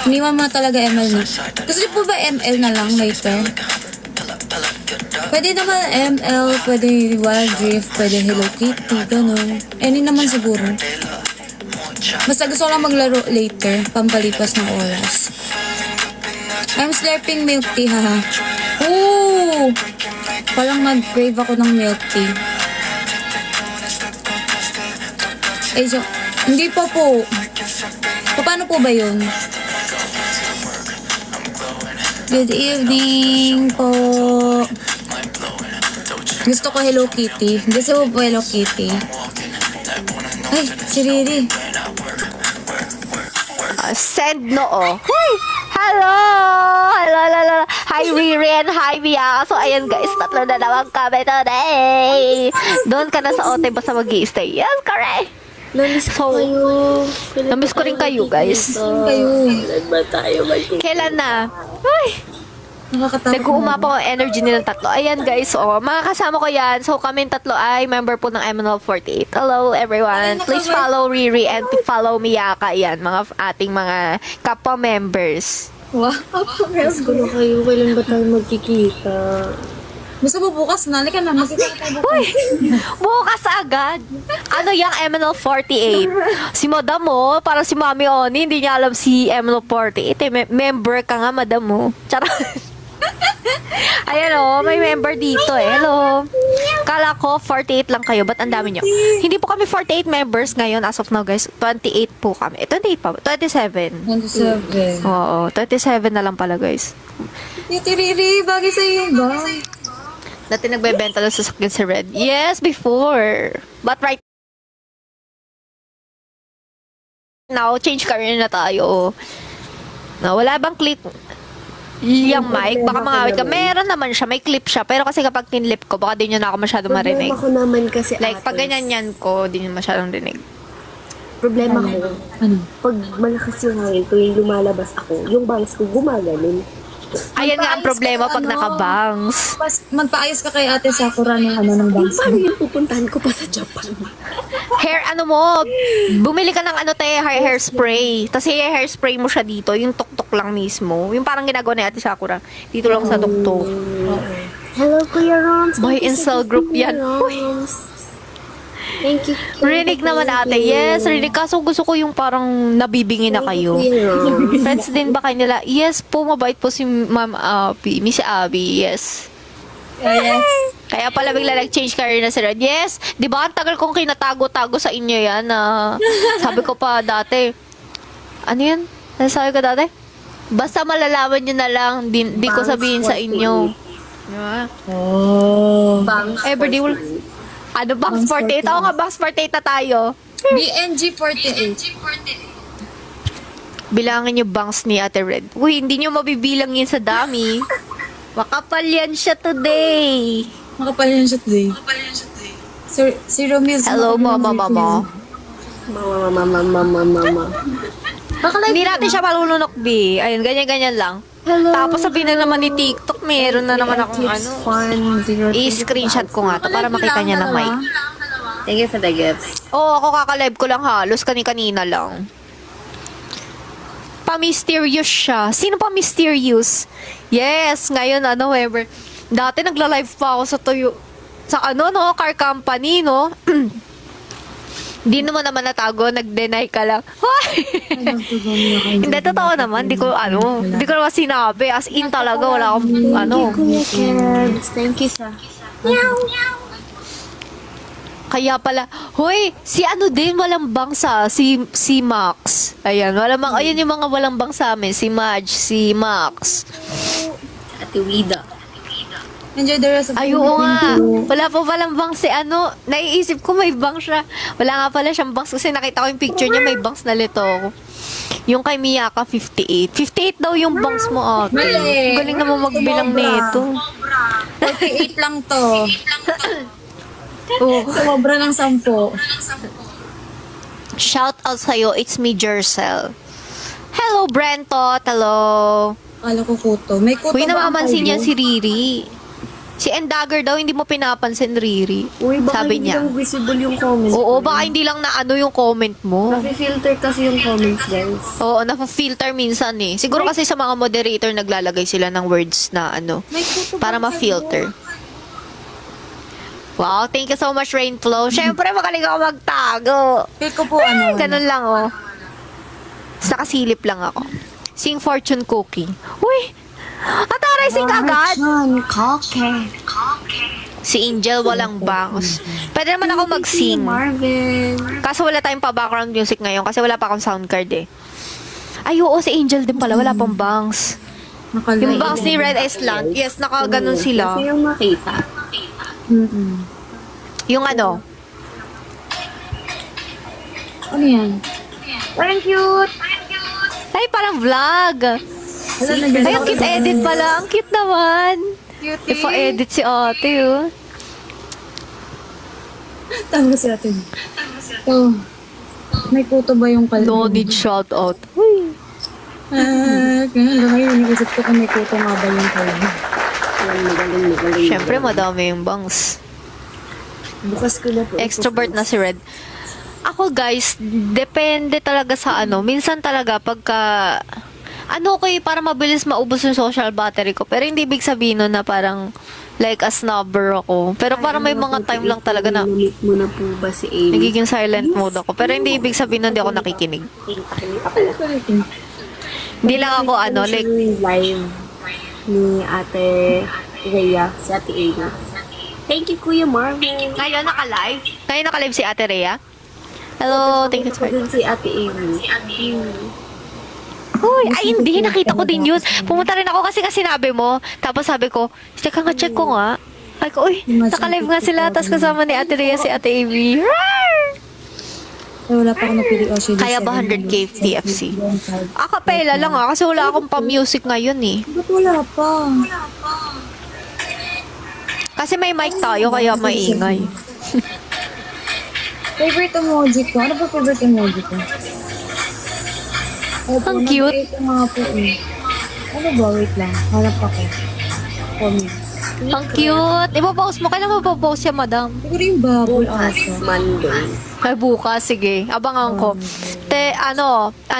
[SPEAKER 1] Hindi man talaga ML na. Gusto niyo po ba ML na lang later? Pwede naman ML, pwede Wild Rift, pwede Hello Kitty, gano'n. Any naman siguro. Basta gusto ko lang maglaro later, pampalipas ng oras. I'm slurping milk tea, haha. Ooh! Parang nag-crave ako ng milk tea. Eh, so, hindi pa po. Paano po ba yun? Good evening po. Gusto ko Hello Kitty. Gusto mo po Hello Kitty? Ay, si Riri.
[SPEAKER 3] Send noo. Hey! Hello! Hello! Hi, Riri and hi, Mia. So, ayan guys, tatlo na naman kami today. Doon ka na sa OT basta mag-i-stay. Yes, correct.
[SPEAKER 4] Namiss ko kayo.
[SPEAKER 3] Namiss ko rin kayo, guys.
[SPEAKER 4] Kailan ba tayo mag-i-stay?
[SPEAKER 3] Kailan na? Ay! Nag-uumapa ang energy nilang tatlo. Ayan guys, mga kasama ko yan. So kami tatlo ay member po ng MNL48. Hello everyone. Please follow Riri and follow Miyaka. Ayan, mga ating mga kapwa members.
[SPEAKER 1] Wow,
[SPEAKER 4] Miss ko na kayo. Kailan ba tayo magkikita?
[SPEAKER 1] gusto mo bukas na? Halika na, magkikita tayo bukas.
[SPEAKER 3] Uy! Bukas agad! Ano yung MNL48? Si Madam mo, parang si Mami Oni, hindi niya alam si MNL48. Member ka nga, Madam mo. Charot. Ayan o, may member dito eh. Hello. Kala ko 48 lang kayo, ba't ang dami nyo? Hindi po kami 48 members ngayon as of now guys. 28 po kami. 28 pa ba? 27.
[SPEAKER 1] 27.
[SPEAKER 3] Oo, 27 na lang pala guys.
[SPEAKER 1] Titi Riri, bagay sa'yo yun ba?
[SPEAKER 3] Dati nagbebenta lang sa sakyan si Red. Yes, before. But right now, change career na tayo. Na, wala bang clip? Yung mic, baka mangawit ka. Meron naman siya, may clip siya. Pero kasi kapag tinlip ko, baka di nyo na ako masyado marinig.
[SPEAKER 4] Problema ko naman kasi
[SPEAKER 3] Like, pag ganyan yan ko, di nyo masyadong rinig.
[SPEAKER 4] Problema ko, pag malakas yung hangin ko, yung lumalabas ako, yung bangs ko gumaganon.
[SPEAKER 3] Ayan nga ang problema pag nakabangs.
[SPEAKER 1] Magpaayos ka kay Ate Sakura ng ng bangs.
[SPEAKER 4] Paano yung pupuntahan ko pa sa Japan?
[SPEAKER 3] Hair, bumili ka ng hairspray. Tapos hairspray mo siya dito, yung tuktok lang mismo. Yung parang ginagawa ni Ate Sakura. Dito lang sa tuktok.
[SPEAKER 4] Hello, Kuya Roms.
[SPEAKER 3] Boy, incel group yan.
[SPEAKER 4] Thank you.
[SPEAKER 3] Rinig naman ate. Yes, rinig. Kaso gusto ko yung parang nabibingi na kayo. Friends din ba kayo nila? Yes po, mabait po si Ma'am Abby. Miss Abby, yes.
[SPEAKER 1] Yes.
[SPEAKER 3] Kaya pala bigla nag-change career na si Red. Yes, di ba ang tagal kong kinatago-tago sa inyo yan na sabi ko pa dati. Ano yan? Ano sabi ko dati? Basta malalaman nyo na lang, di ko sabihin sa inyo. Diba?
[SPEAKER 1] Oh.
[SPEAKER 4] Bangs
[SPEAKER 3] Everyday will... Ano, Bangs 48? Oo nga, Bangs 48 na tayo.
[SPEAKER 1] BNG48.
[SPEAKER 3] Bilangin yung bangs ni Ate Red. Uy, hindi nyo mabibilang yun sa dami. Makapal yan siya today.
[SPEAKER 1] Makapal yan siya today. Si Romeo.
[SPEAKER 3] Hello, mama.
[SPEAKER 4] Mama.
[SPEAKER 3] Hindi natin siya malulunok, B. Ayun, ganyan-ganyan lang.
[SPEAKER 4] Hello.
[SPEAKER 3] Tapos sabihin na naman ni TikTok, meron na naman akong
[SPEAKER 4] It's
[SPEAKER 3] ano.
[SPEAKER 4] fun.
[SPEAKER 3] I-screenshot ko nga to para makita niya ng mic.
[SPEAKER 4] Thank you for the gifts.
[SPEAKER 3] Oo, ako kakalive ko lang halos. Kani-kanina lang. Pa-mysterious siya. Sino pa mysterious? Yes, ngayon, Weber. Dati nagla-live pa ako sa Toyo. Sa car company, no? Hindi naman natago, nag-deny ka lang. Hindi, totoo naman. Hindi ko naman sinabi. As in talaga, wala akong,
[SPEAKER 4] Kuya Kebs. Thank you sa...
[SPEAKER 3] Kaya pala, hoy, si din, walang bangsa, si Max. Ayan, ayan yung mga walang bangsa amin, si Madge, si Max.
[SPEAKER 4] Ate Wida.
[SPEAKER 1] Enjoy the rest of
[SPEAKER 3] Ay, oo nga. Wala pa palang bangs si naiisip ko may bangs siya. Wala nga pala siyang bangs kasi nakita ko yung picture niya, may bangs na lito ako. Yung kay Miyaka, 58. 58 daw yung bangs mo, ate.
[SPEAKER 1] Mali.
[SPEAKER 3] Galing naman magbilang nito.
[SPEAKER 1] 48 lang to.
[SPEAKER 3] Oh.
[SPEAKER 1] Sobra ng 10.
[SPEAKER 3] Shout out sa'yo, it's me, Jercel. Hello, Brentot. Hello.
[SPEAKER 1] Kala ko kuto. May kuto
[SPEAKER 3] Uy,
[SPEAKER 1] ba ang
[SPEAKER 3] namamansin
[SPEAKER 1] kayo?
[SPEAKER 3] niya si Riri. Si Endagger daw, hindi mo pinapansin, Riri.
[SPEAKER 4] Uy, baka
[SPEAKER 3] Sabi
[SPEAKER 4] hindi
[SPEAKER 3] niya.
[SPEAKER 4] lang visible yung comments.
[SPEAKER 3] Oo, baka hindi lang yung comment mo.
[SPEAKER 4] Nafi-filter kasi yung comments, guys.
[SPEAKER 3] Oo, nafa-filter minsan eh. Siguro kasi sa mga moderator naglalagay sila ng words na
[SPEAKER 1] May kuto
[SPEAKER 3] para
[SPEAKER 1] ba
[SPEAKER 3] ma-filter. Wow, thank you so much, Rainflow. Syempre, magaling ako magtago.
[SPEAKER 1] Feel ko po
[SPEAKER 3] Ganun lang, oh. Nakasilip lang ako. Sing fortune cookie. Uy! Ataray, sing agad! Si Angel walang bangs. Pwede naman ako mag-sing.
[SPEAKER 4] Marvin.
[SPEAKER 3] Kaso wala tayong pa-background music ngayon kasi wala pa akong sound card eh. Ay, oo, si Angel din pala. Wala pang bangs. Yung bangs ni Red Island. Yes, nakaganon sila.
[SPEAKER 4] Kasi yung makita.
[SPEAKER 3] Yung
[SPEAKER 1] Ano yan? Parang cute.
[SPEAKER 3] Ay, parang vlog. Ay, ang cute edit pala. Ang cute naman.
[SPEAKER 1] Cutie.
[SPEAKER 3] Ipa-edit si ate, oh.
[SPEAKER 1] Tama si atin. Oh. May kuto ba yung kalbo?
[SPEAKER 3] No need shout out. Uy.
[SPEAKER 1] Kaya ngayon, naisip ko kung may kuto nga ba yung kalbo.
[SPEAKER 4] Magaling.
[SPEAKER 3] Siyempre, madami yung bangs.
[SPEAKER 4] Bukas ko na po.
[SPEAKER 3] Extrovert na si Red. Ako, guys, depende talaga sa Minsan talaga, pagka... para mabilis maubos yung social battery ko. Pero hindi ibig sabihin nun na parang like a snobber ako. Pero parang may mga time lang talaga na
[SPEAKER 4] Namit mo na po ba si Amy?
[SPEAKER 3] nagiging silent mode ako. Pero hindi ibig sabihin nun hindi ako nakikinig. Hindi lang ako like...
[SPEAKER 4] Yung live ni Ate Rhea, si Ate Amy. Thank you, Kuya Marvin.
[SPEAKER 3] Ngayon naka-live? Ngayon naka-live si Ate Rhea? Hello, thank you,
[SPEAKER 4] Ako
[SPEAKER 3] sir.
[SPEAKER 4] din si Ate Amy.
[SPEAKER 3] Uy, ay hindi, nakita ko din yun. Pumunta rin ako kasi sinabi mo. Tapos sabi ko, teka nga, check ko nga. Ay ko, uy, naka-live nga sila. Tapos kasama ni Ate Rhea si Ate Amy.
[SPEAKER 1] Wala pa ako napili.
[SPEAKER 3] Kaya ba 100k TFC? Acapella lang kasi wala akong pa-music ngayon eh.
[SPEAKER 1] Ba't wala pa?
[SPEAKER 3] Kasi may mic tayo, kaya maingay.
[SPEAKER 1] Favorite emoji ko? Ano ba favorite emoji ko?
[SPEAKER 3] Ang cute.
[SPEAKER 1] Nag-create mga po eh. Ano ba? Wait lang. Harap ako. Comment.
[SPEAKER 3] Ang cute. Ipopost mo. Kailan mo ipopost yan, madam?
[SPEAKER 1] Siguro yung bubble
[SPEAKER 4] Bukas,
[SPEAKER 1] asa.
[SPEAKER 4] Monday.
[SPEAKER 3] Ay, bukas. Sige. Abangan ko.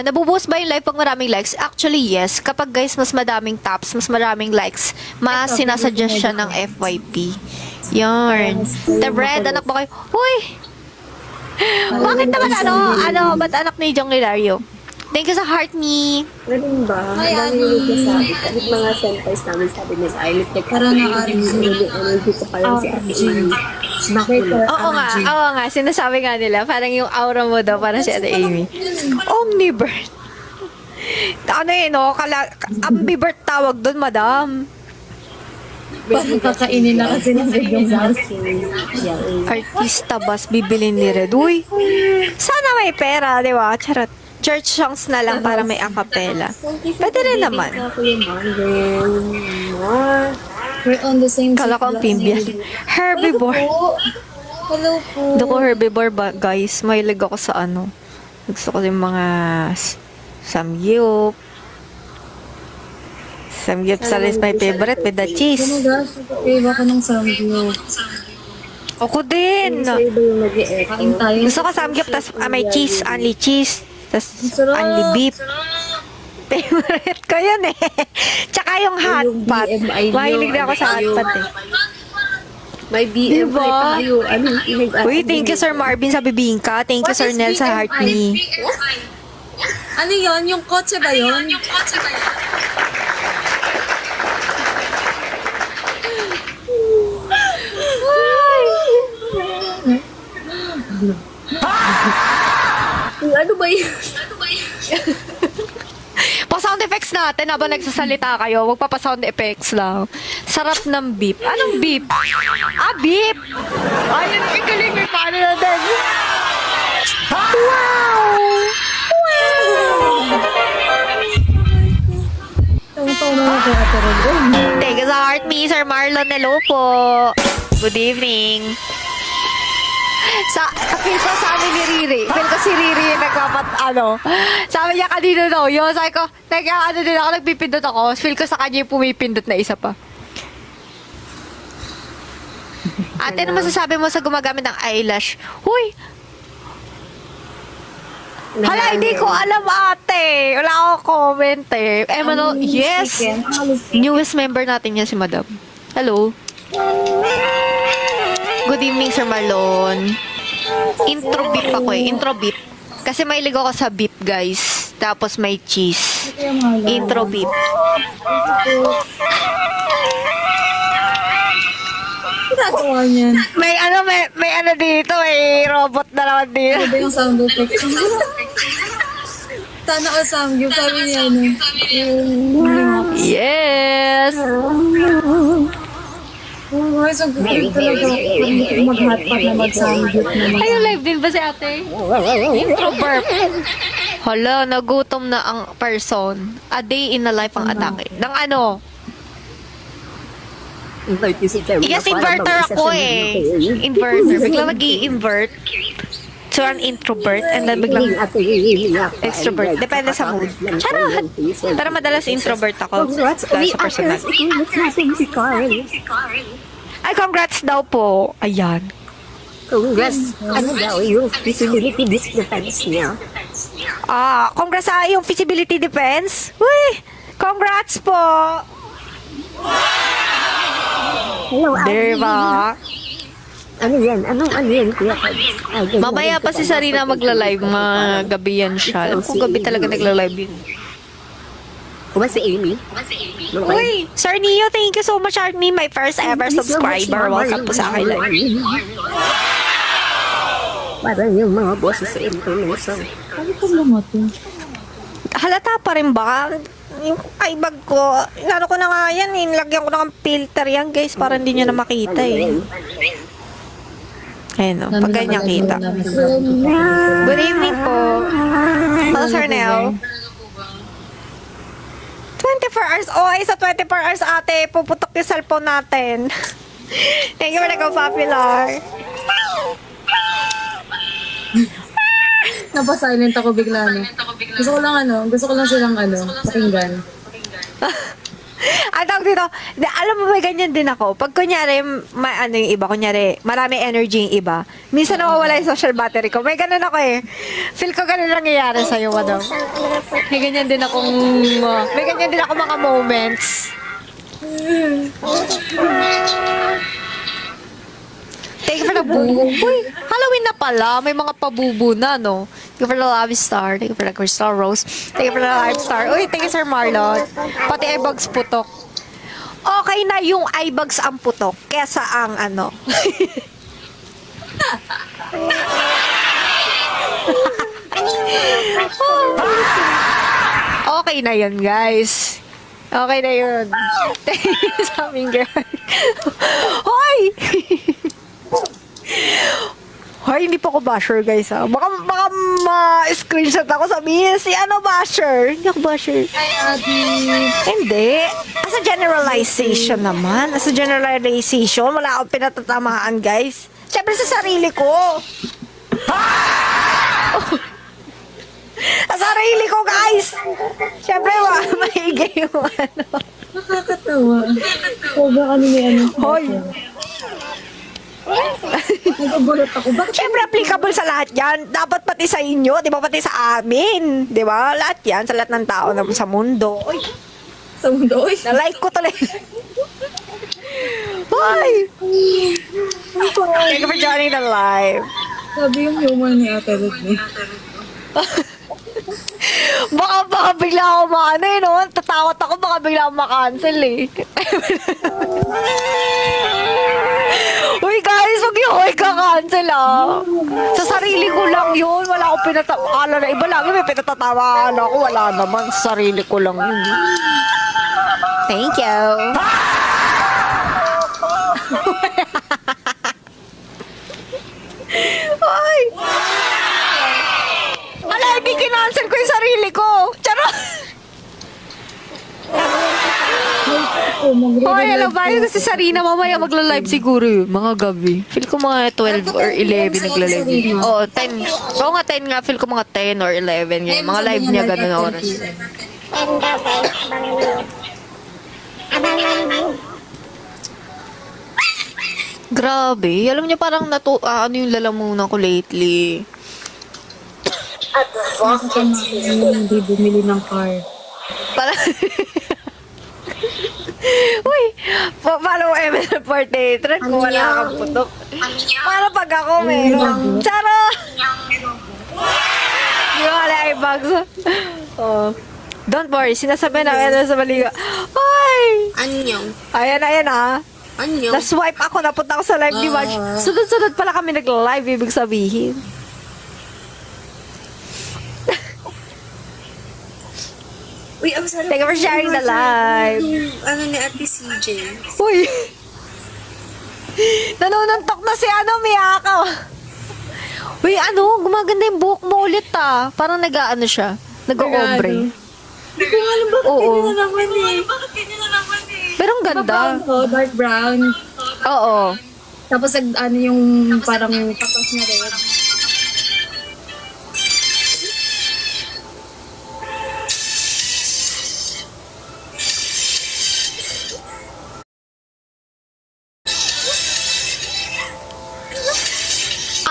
[SPEAKER 3] Nabubuhos ba yung live pag maraming likes? Actually, yes. Kapag guys, mas madaming taps, mas maraming likes, mas sinasuggest siya ng FYP. Yarn. The bread, anak ba kayo? Uy! Bakit naman ba't anak ni Jong Lilario? Thank you sa heart me.
[SPEAKER 4] Ganun ba?
[SPEAKER 1] Ay,
[SPEAKER 4] Dami
[SPEAKER 1] Ani.
[SPEAKER 4] nyo sabi. Kahit mga senpais namin sabi nila, ay, look like
[SPEAKER 1] Parang
[SPEAKER 4] energy ko pa lang si Ate Amy. Nakulot.
[SPEAKER 3] Oo nga. Sinasabi nga nila, parang yung aura mo daw, parang si Ate Amy. Omnibird. Ambivert tawag doon, madam.
[SPEAKER 1] Parang kakainin na kasi ng yung
[SPEAKER 3] Artista bus, bibili ni Red. Uy, sana may pera, di ba? Charot. Church songs na lang para may acapella. Pwede rin naman.
[SPEAKER 1] We're on the same
[SPEAKER 3] Kala ko ang pimbian. Herbivore.
[SPEAKER 1] Hello po.
[SPEAKER 3] Hindi ko herbivore ba, guys. Mahilig ako sa ano. Gusto ko yung mga samgyup. Samgyup sa is my favorite with the
[SPEAKER 1] Oh my
[SPEAKER 3] cheese.
[SPEAKER 1] gosh, fave ako ng samgyup.
[SPEAKER 3] Ako din.
[SPEAKER 4] Sa iba yung nag-e-echo.
[SPEAKER 1] Kain tayo.
[SPEAKER 3] Gusto ko samgyup, tas may cheese, only cheese. Tas
[SPEAKER 1] Sarap.
[SPEAKER 3] only beef. Favorite ko yun eh. Tsaka yung hot
[SPEAKER 4] Yung
[SPEAKER 3] pot.
[SPEAKER 4] BMI nyo,
[SPEAKER 3] Mahilig na ako sa hot pot eh.
[SPEAKER 4] May BMI
[SPEAKER 3] Diba?
[SPEAKER 4] tayo. Ano yung
[SPEAKER 3] Uy, thank you Sir Marvin sa bibingka. Thank you
[SPEAKER 1] What
[SPEAKER 3] Sir
[SPEAKER 1] is
[SPEAKER 3] Nel sa heart me.
[SPEAKER 1] Ano yun? Yung kotse ba yun?
[SPEAKER 4] Ano ba yun?
[SPEAKER 3] Pa-sound effects natin habang nagsasalita kayo. Huwag pa pa-sound effects lang. Sarap ng beep. Anong beep? Ah, beep! Ayun, ikaling may paano natin. Wow!
[SPEAKER 1] Tawang-tawa na ako ate Ron.
[SPEAKER 3] Thank you sa heart me, Sir Marlon. Hello po. Good evening. Feel ko sa amin ni Riri. Feel ko si Riri yung sabi niya kanina daw yun. Sabi ko, din ako, nagpipindot ako. Feel ko sa kanya yung pumipindot na isa pa. Ate, ano masasabi mo sa gumagamit ng eyelash? Huy! Hala, hindi ko alam ate. Wala akong comment eh. Emmanuel, yes. Newest member natin yan si Madam. Hello. Good evening, Sir Marlon. Intro beef ako eh. Intro beef. Kasi may ligo ako sa beef, guys. Tapos may cheese. Intro beef.
[SPEAKER 1] Ginagawa niyan.
[SPEAKER 3] May ano dito eh. Robot na naman dito.
[SPEAKER 1] Ano ba yung sound effect? Sana all samgyup. Sabi niya ano.
[SPEAKER 3] Yes!
[SPEAKER 1] Oh, so good talaga. Mag-hotpot na mag-samgyup naman.
[SPEAKER 3] Ay, live din ba si ate? Introvert. Hala, nagutom na ang person. A day in the life ang atake. Nang ano? Yes, inverter ako eh. Inverter. Biglang nag-i-invert. So, an introvert and then biglang extrovert. Depende sa mood. Charot! Pero madalas introvert ako. Dahil sa personality. Ay, congrats daw po. Ayan.
[SPEAKER 4] Congrats. Ano daw yung feasibility defense niya?
[SPEAKER 3] Congrats sa yung feasibility defense. Uy! Congrats po!
[SPEAKER 4] Hello, Abby.
[SPEAKER 3] Diba?
[SPEAKER 4] Ano yan? Ano yan, Kuya Cards?
[SPEAKER 3] Mamaya pa si Sarina magla-live. Mga gabi yan siya. Alam ko gabi talaga nagla-live yun.
[SPEAKER 4] Kuba si Amy?
[SPEAKER 3] Uy! Sir Neo, thank you so much, Army. My first ever subscriber. Welcome po sa akin live.
[SPEAKER 4] Parang yung mga boses sa information.
[SPEAKER 1] Ano pa mga to?
[SPEAKER 3] Halata pa rin ba? Yung eyebag ko, inano ko na nga yan, nilagyan ko na ng filter yan, guys, para hindi nyo na makita eh. Ayun o, pag ganyan kita. Good evening po. Hello, Sir Nel. 24 hours. Oh, sa 24 hours, ate, puputok yung cellphone natin. Thank you for nag-popular.
[SPEAKER 1] Napa-silent ako bigla no. Gusto ko lang silang pakinggan.
[SPEAKER 3] Ang tawag dito, alam mo ba, ganyan din ako. Pag kunyari, yung iba, kunyari, marami energy yung iba, minsan nawawala yung social battery ko. May ganun ako eh. Feel ko ganun nangyayari sa'yo, madam. May ganyan din akong mga moments. Thank you for the boo. Uy, Halloween na pala. May mga pabubu na, no? Thank you for the live star. Thank you for the crystal rose. Thank you for the live star. Uy, thank you, Sir Marlon. Pati eyebags putok. Okay na yung eyebags ang putok kesa ang Okay na yun, guys. Okay na yun. Thank you sa aming girl. Hoy! Hoy, hindi pa ako basher, guys, ha? Baka ma-screenshot ako sabihin, si ano basher? Hindi ako basher.
[SPEAKER 1] Ay, Adi.
[SPEAKER 3] Hindi. As a generalization naman. As a generalization, wala akong pinatatamaan, guys. Siyempre sa sarili ko. Sa sarili ko, guys. Siyempre, maigay yung ano.
[SPEAKER 1] Nakakatawa. Sobrang ano ni ano.
[SPEAKER 3] Hoy.
[SPEAKER 1] Nagabulot ako. Bakit?
[SPEAKER 3] Siyempre, applicable sa lahat yan. Dapat pati sa inyo, di ba? Pati sa amin. Di ba? Lahat yan. Sa lahat ng tao na sa mundo. Uy,
[SPEAKER 1] Sa mundo? Uy.
[SPEAKER 3] na-like ko tuloy. Hoy! Thank you for joining the live.
[SPEAKER 1] Sabi yung humor ni Ate Ruth.
[SPEAKER 3] Baka bigla ako maano eh, no? Tatakot ako, baka bigla ako makancel eh. Uy guys, wag yung hoy ka-cancel ah. Sa sarili ko lang yun, wala akong pinatawaan na iba lang, may pinatatamaan ako, wala naman, sa sarili ko lang yun. Thank you. Ay! Wala, hindi kinancel ko yung sarili ko. Charot! Hoy, alam ba yun? Kasi Sarina, mamaya magla-live siguro yun. Mga gabi. Feel ko mga 12 or 11 nagla-live yun. Oo, 10. Oo nga, 10 nga. Feel ko mga 10 or 11. Ganyan. Mga live niya, ganun na oras. Grabe. Alam niyo, parang ano yung lalamunan ko lately.
[SPEAKER 1] Hindi bumili ng car.
[SPEAKER 3] Parang... Uy! Follow ML48. Red ko wala kang putok. Para pag ako meron. Charo! Di ba wala ay bags? Oh. Don't worry, sinasabi namin sa baliga. Hoy!
[SPEAKER 4] Anyong.
[SPEAKER 3] Ayan ah.
[SPEAKER 4] Anyong.
[SPEAKER 3] Na-swipe ako, napunta ako sa live ni Marge. Sunod-sunod pala kami nag-live, ibig sabihin.
[SPEAKER 4] Uy, ang sarap.
[SPEAKER 3] Thank you for sharing the live.
[SPEAKER 4] Ano ni Ate CJ.
[SPEAKER 3] Uy! Nanununtok na si Miyaka. Uy, gumaganda yung buhok mo ulit ah. Parang nag-ano siya. Nag-ombre.
[SPEAKER 1] Hindi ko alam bakit
[SPEAKER 3] Oo.
[SPEAKER 1] ganyan na naman eh.
[SPEAKER 3] Pero ang ganda.
[SPEAKER 1] Dark brown.
[SPEAKER 3] Oo.
[SPEAKER 1] Tapos ano yung parang patos na red.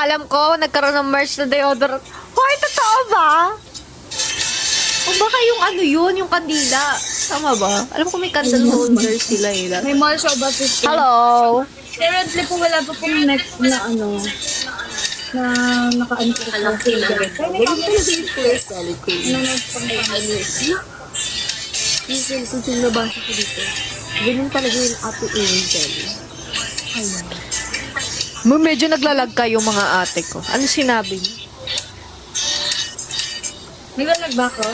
[SPEAKER 3] Alam ko, nagkaroon ng merch na deodorant. Hoy, totoo ba? O baka yung yun, yung kandila. Tama ba? Alam ko may candle holder sila eh.
[SPEAKER 1] May mall shop ba 15?
[SPEAKER 3] Hello!
[SPEAKER 1] Currently po wala pa pong next na na naka-ano po sa
[SPEAKER 4] Ganun talaga yung first salad ko. Season ko yung nabasa ko dito. Ganun talaga yung Ate Angel.
[SPEAKER 3] Medyo naglalag kayo mga ate ko. Ano sinabi niyo?
[SPEAKER 1] Naglalag ba ako?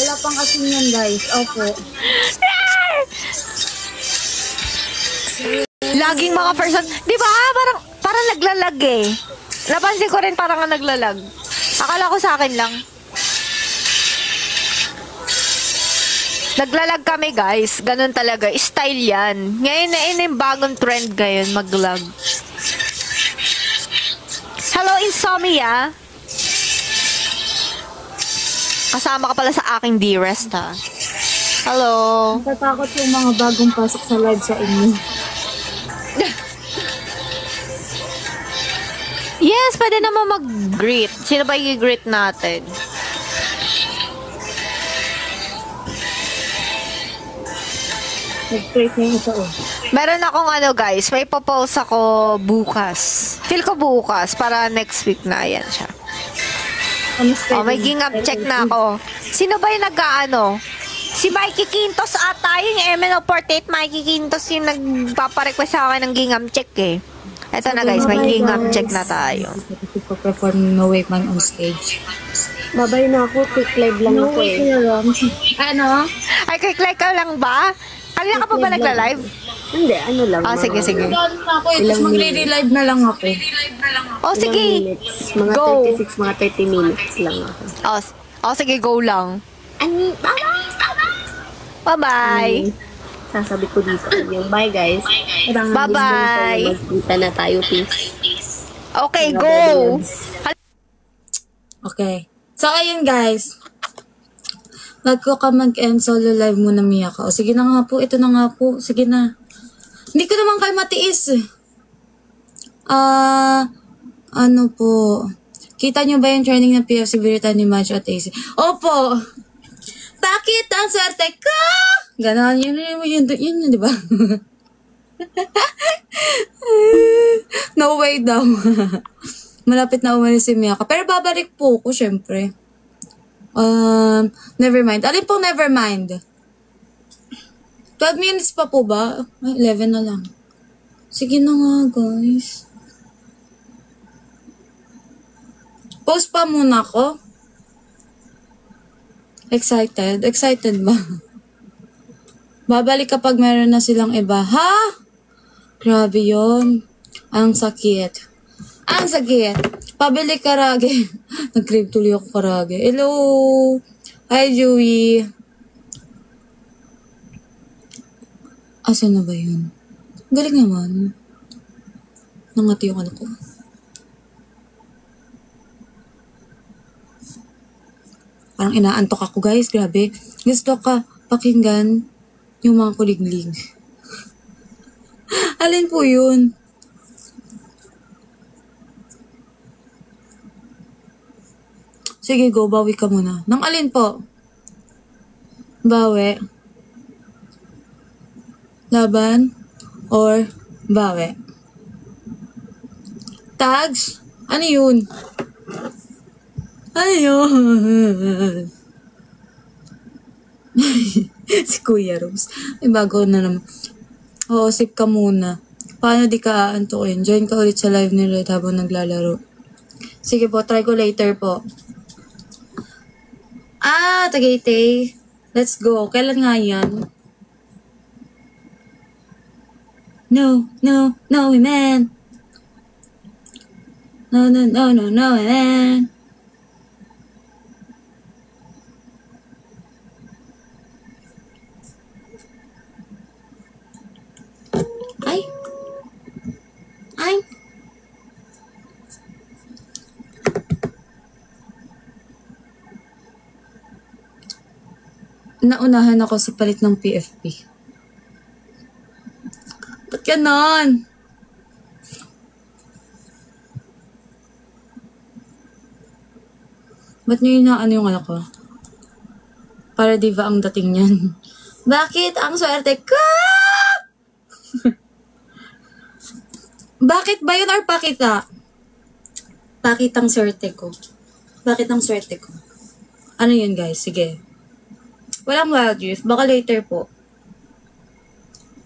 [SPEAKER 1] Wala pang asin yan guys. Opo.
[SPEAKER 3] Laging mga person, di ba? Parang naglalag eh. Napansin ko rin parang naglalag. Akala ko sa akin lang. Naglalag kami guys. Ganun talaga. Style yan. Ngayon na yung bagong trend ngayon, maglag. Hello, Insomnia. Kasama ka pala sa aking dearest ha. Hello.
[SPEAKER 1] Natatakot yung mga bagong pasok sa live sa inyo.
[SPEAKER 3] Yes, pwede naman mag-greet. Sino ba i-greet natin?
[SPEAKER 1] Nag-create na yung isa oh.
[SPEAKER 3] Meron akong ano guys, may popost ako bukas. Feel ko bukas para next week na yan siya.
[SPEAKER 1] Ano
[SPEAKER 3] Oh, may gingham check na ako. Sino ba yung nag-ano? Si Mikey Quintos ata yung MNO48. Mikey Quintos yung nagpaparequest sa akin ng gingham check eh. Eto na guys, may gingham check na tayo.
[SPEAKER 1] Perform No Way Man on stage.
[SPEAKER 4] Babay na ako, quick live lang
[SPEAKER 1] No
[SPEAKER 4] ako
[SPEAKER 1] Way
[SPEAKER 4] eh.
[SPEAKER 1] Ano?
[SPEAKER 3] Ay, click ka lang ba? Kanina ka pa ba nagla-live?
[SPEAKER 4] Hindi, ano lang.
[SPEAKER 3] Ah, sige, sige.
[SPEAKER 1] Doon na ako eh. Tapos magre-relive na lang ako.
[SPEAKER 3] Oh, sige.
[SPEAKER 4] Minutes, mga
[SPEAKER 3] Go.
[SPEAKER 4] 36, mga 30 minutes lang ako.
[SPEAKER 3] Oh, sige, go lang.
[SPEAKER 4] Ano?
[SPEAKER 3] Bye-bye.
[SPEAKER 4] Sasabi ko dito yung bye guys.
[SPEAKER 3] Bye-bye.
[SPEAKER 4] Magkita na tayo, peace.
[SPEAKER 3] Okay, go.
[SPEAKER 1] Okay. So, ayun guys. Bago ka mag-end solo live muna, Mia ka. O, sige na nga po. Ito na nga po. Sige na. Hindi ko naman kayo matiis. Ano po. Kita nyo ba yung trending ng PFC Virita ni Macho at AC? Opo. Bakit ang swerte ko? Ganon. Yun, di ba? No way daw. Malapit na umalis si Mia ka. Pero babalik po ko, syempre. Never mind. Alin pong never mind? 12 minutes pa po ba? 11 na lang. Sige na nga, guys. Post pa muna ako. Excited? Excited ba? Babalik kapag meron na silang iba. Ha? Grabe yon. Ang sakit. Ang sakit. Pabili karage. Nag-crave tuloy ako karage. Hello. Hi, Joey. Asan na ba yun? Galing naman. Nangati yung ano ko. Parang inaantok ako, guys. Grabe. Gusto ka pakinggan yung mga kuliglig. Alin po yun? Sige, go. Bawi ka muna. Nang alin po? Bawi? Laban? Or bawi? Tags? Ano yun? Ano yun? Si Kuya Rose. May bago na naman. Oo, sip ka muna. Paano di ka aantukin? Join ka ulit sa live nila habang naglalaro. Sige po, try ko later po. Tagaytay. Let's go. Kailan nga yan? No, man. No, man. Ay. Naunahan ako sa palit ng PFP. Ba't ganon? Ba't nyo inaano yung ano ko? Para diva ang dating niyan. Bakit ang swerte ko? Bakit ba yun or pakita? Bakit ang swerte ko? Bakit ang swerte ko? Ano yun guys? Sige. Walang wild youth. Baka later po.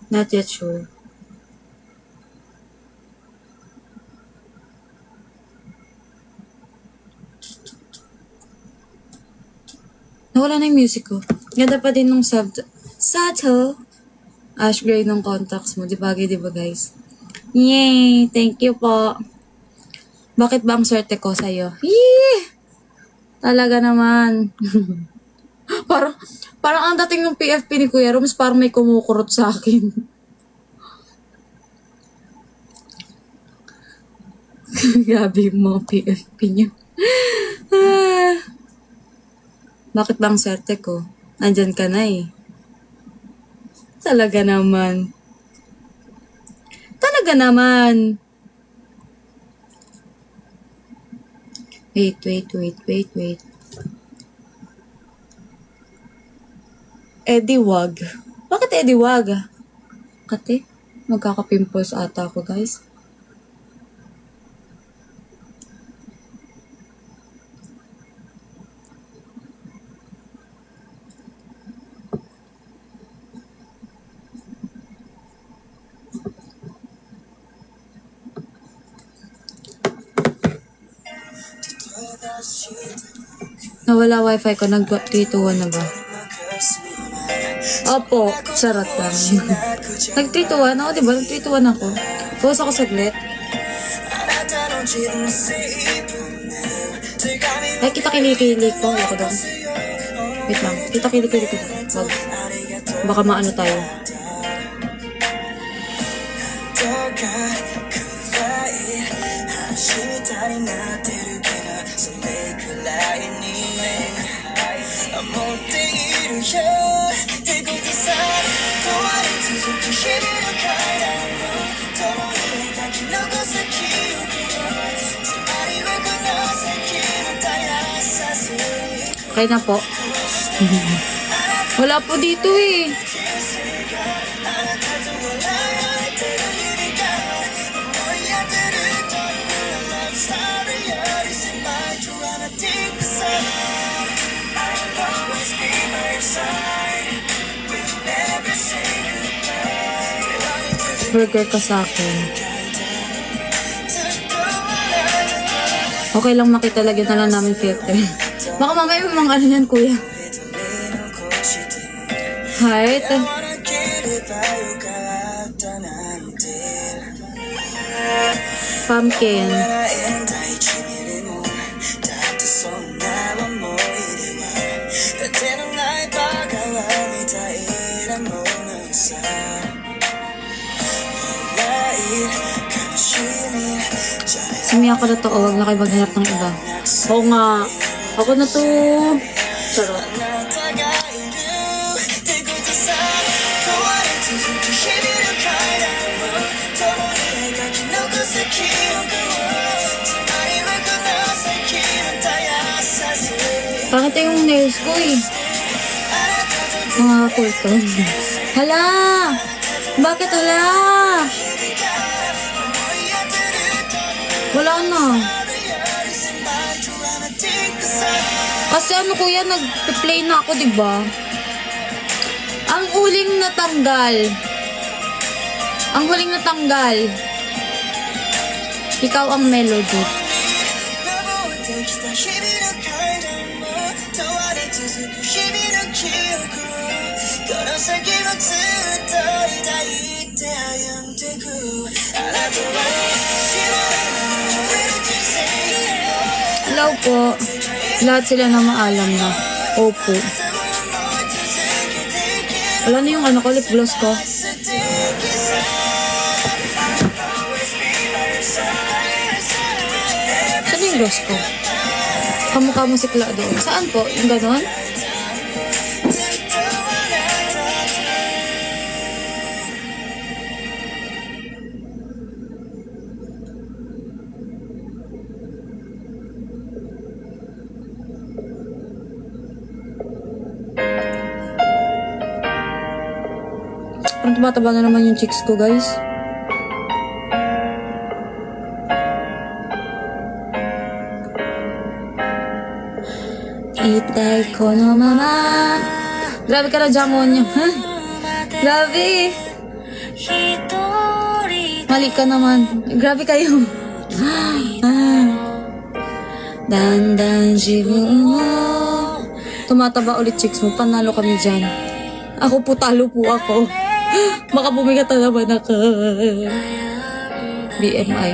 [SPEAKER 1] Not yet sure. Nawala na yung music ko. Ganda pa din nung Sato. Ash gray ng contacts mo. Di bagay, di ba guys? Yay! Thank you po. Bakit ba ang swerte ko sa'yo? Yee! Talaga naman. Parang ang dating ng PFP ni Kuya Roms, parang may kumukurot sa akin. Grabe yung mga PFP niyo. Bakit bang swerte ko? Andyan ka na eh. Talaga naman. Talaga naman. Wait. Eddie wag. Bakit Eddie wag? Kate, magkaka-pimples ata ako, guys. Nawala wifi ko, nag-3 to 1 na ba? Opo, charot lang. Nag-3 to 1 ako, diba? Nag-3 to 1 ako. Pause ako saglit. Ay, kita kilikili ko. Ayoko doon. Wait lang. Kita kilikili ko. Wag. Baka maano tayo. Okay na po. Wala po dito eh. Burger ka sa akin. Okay lang makita, lagyan na lang namin filter. Baka mamaya may mga ano yan, kuya. Heart. Pumpkin. Sumia ko na to, huwag na kayo maghanap ng iba. Oo nga. Ako na to. Charot. Pangit yung nails ko eh. Mga kulto. Hala! Bakit hala? Wala na. Kasi ano kuya, nag-play na ako, diba? Ang huling natanggal. Ang huling natanggal. Ikaw ang melody. Hello po. Lahat sila na maalam na. Opo. Wala na yung ano ko, lip gloss ko. Saan yung gloss ko? Kamukha mo si Kla doon. Saan po? Yung ganon? Parang tumataba na naman yung cheeks ko, guys. Itay ko no mama. Grabe ka na, jamon niya. Huh? Grabe. Mali ka naman. Grabe kayo. Dandan jibun mo. Tumataba ulit cheeks mo. Panalo kami dyan. Ako po, talo po ako. Baka bumigat na naman ako. BMI.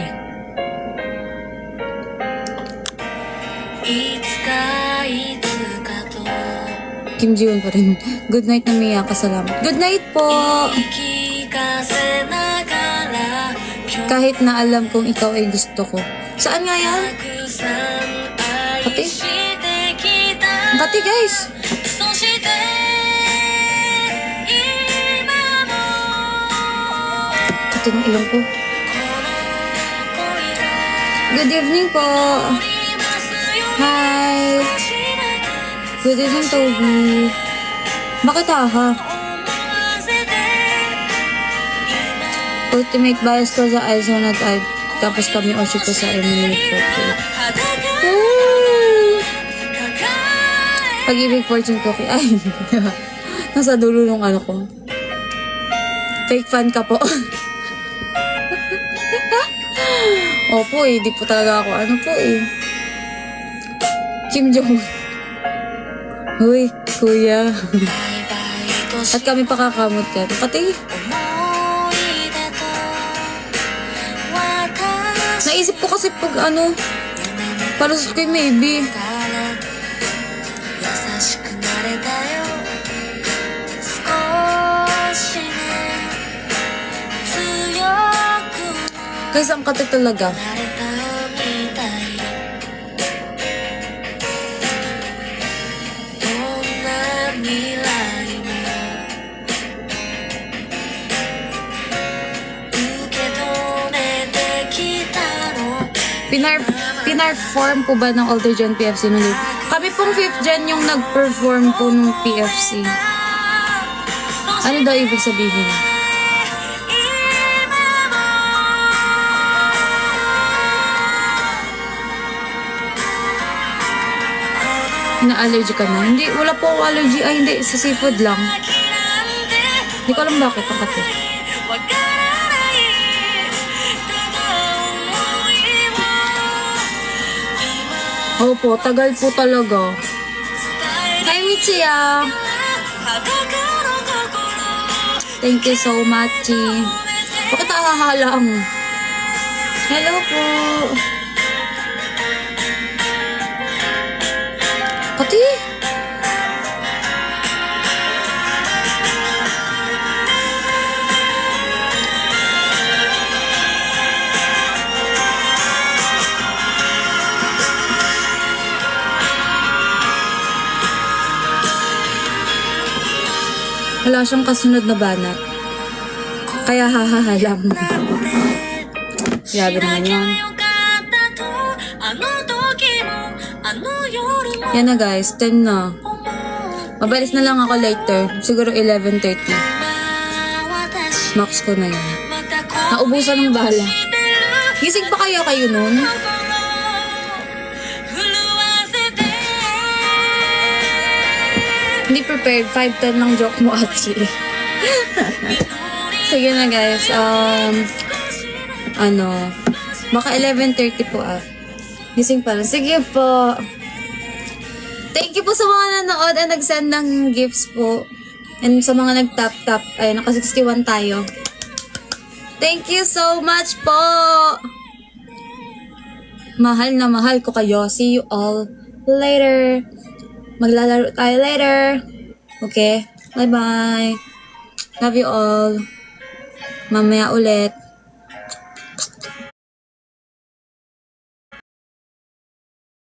[SPEAKER 1] Kim Ji-won pa rin. Good night na Mia. Kasalamat. Good night po! Kahit na alam kong ikaw ay gusto ko. Saan nga yan? Pati? Pati guys! sakit ng ilong ko. Good evening po. Hi. Good evening, Toby. Bakit ha? Ultimate bias ko sa Aizon at Aid. Tapos kami Oshi ko sa Emily. Pag-ibig fortune cookie. Ay, nasa dulo ng ano ko. Fake fan ka po. Opo eh, di po talaga ako. Ano po eh. Kim Jong. Uy, kuya. At kami pakakamot ka. Pati. Naisip ko kasi pag ano, para sa kay maybe. Guys, ang kate talaga. Pinar-form po ba ng Older Gen PFC nung kami pong 5th Gen yung nag-perform po nung PFC. Ano daw ibig sabihin? Na-allergy ka na? Hindi, wala po ako allergy. Ay, hindi. Sa seafood lang. Hindi ko alam bakit. Bakit? Opo, tagal po talaga. Hi, Michiya. Thank you so much. Bakit ahahalang? Hello po. Pati. Wala siyang kasunod na banat. Kaya hahahalang. Grabe naman yun. Yan na guys, 10 na. Mabalis na lang ako later. Siguro 11:30. Max ko na yun. Naubusan ng bala. Gising pa kaya kayo nun? Hindi prepared. 5:10 lang joke mo, Achi. Sige na guys. Baka 11:30 po Gising pa lang. Sige po. Thank you po sa mga nanood at nag-send ng gifts po. And sa mga nag-tap-tap. Ay, naka 61 tayo. Thank you so much po. Mahal na mahal ko kayo. See you all later. Maglalaro tayo later. Okay? Bye-bye. Love you all. Mamaya ulit.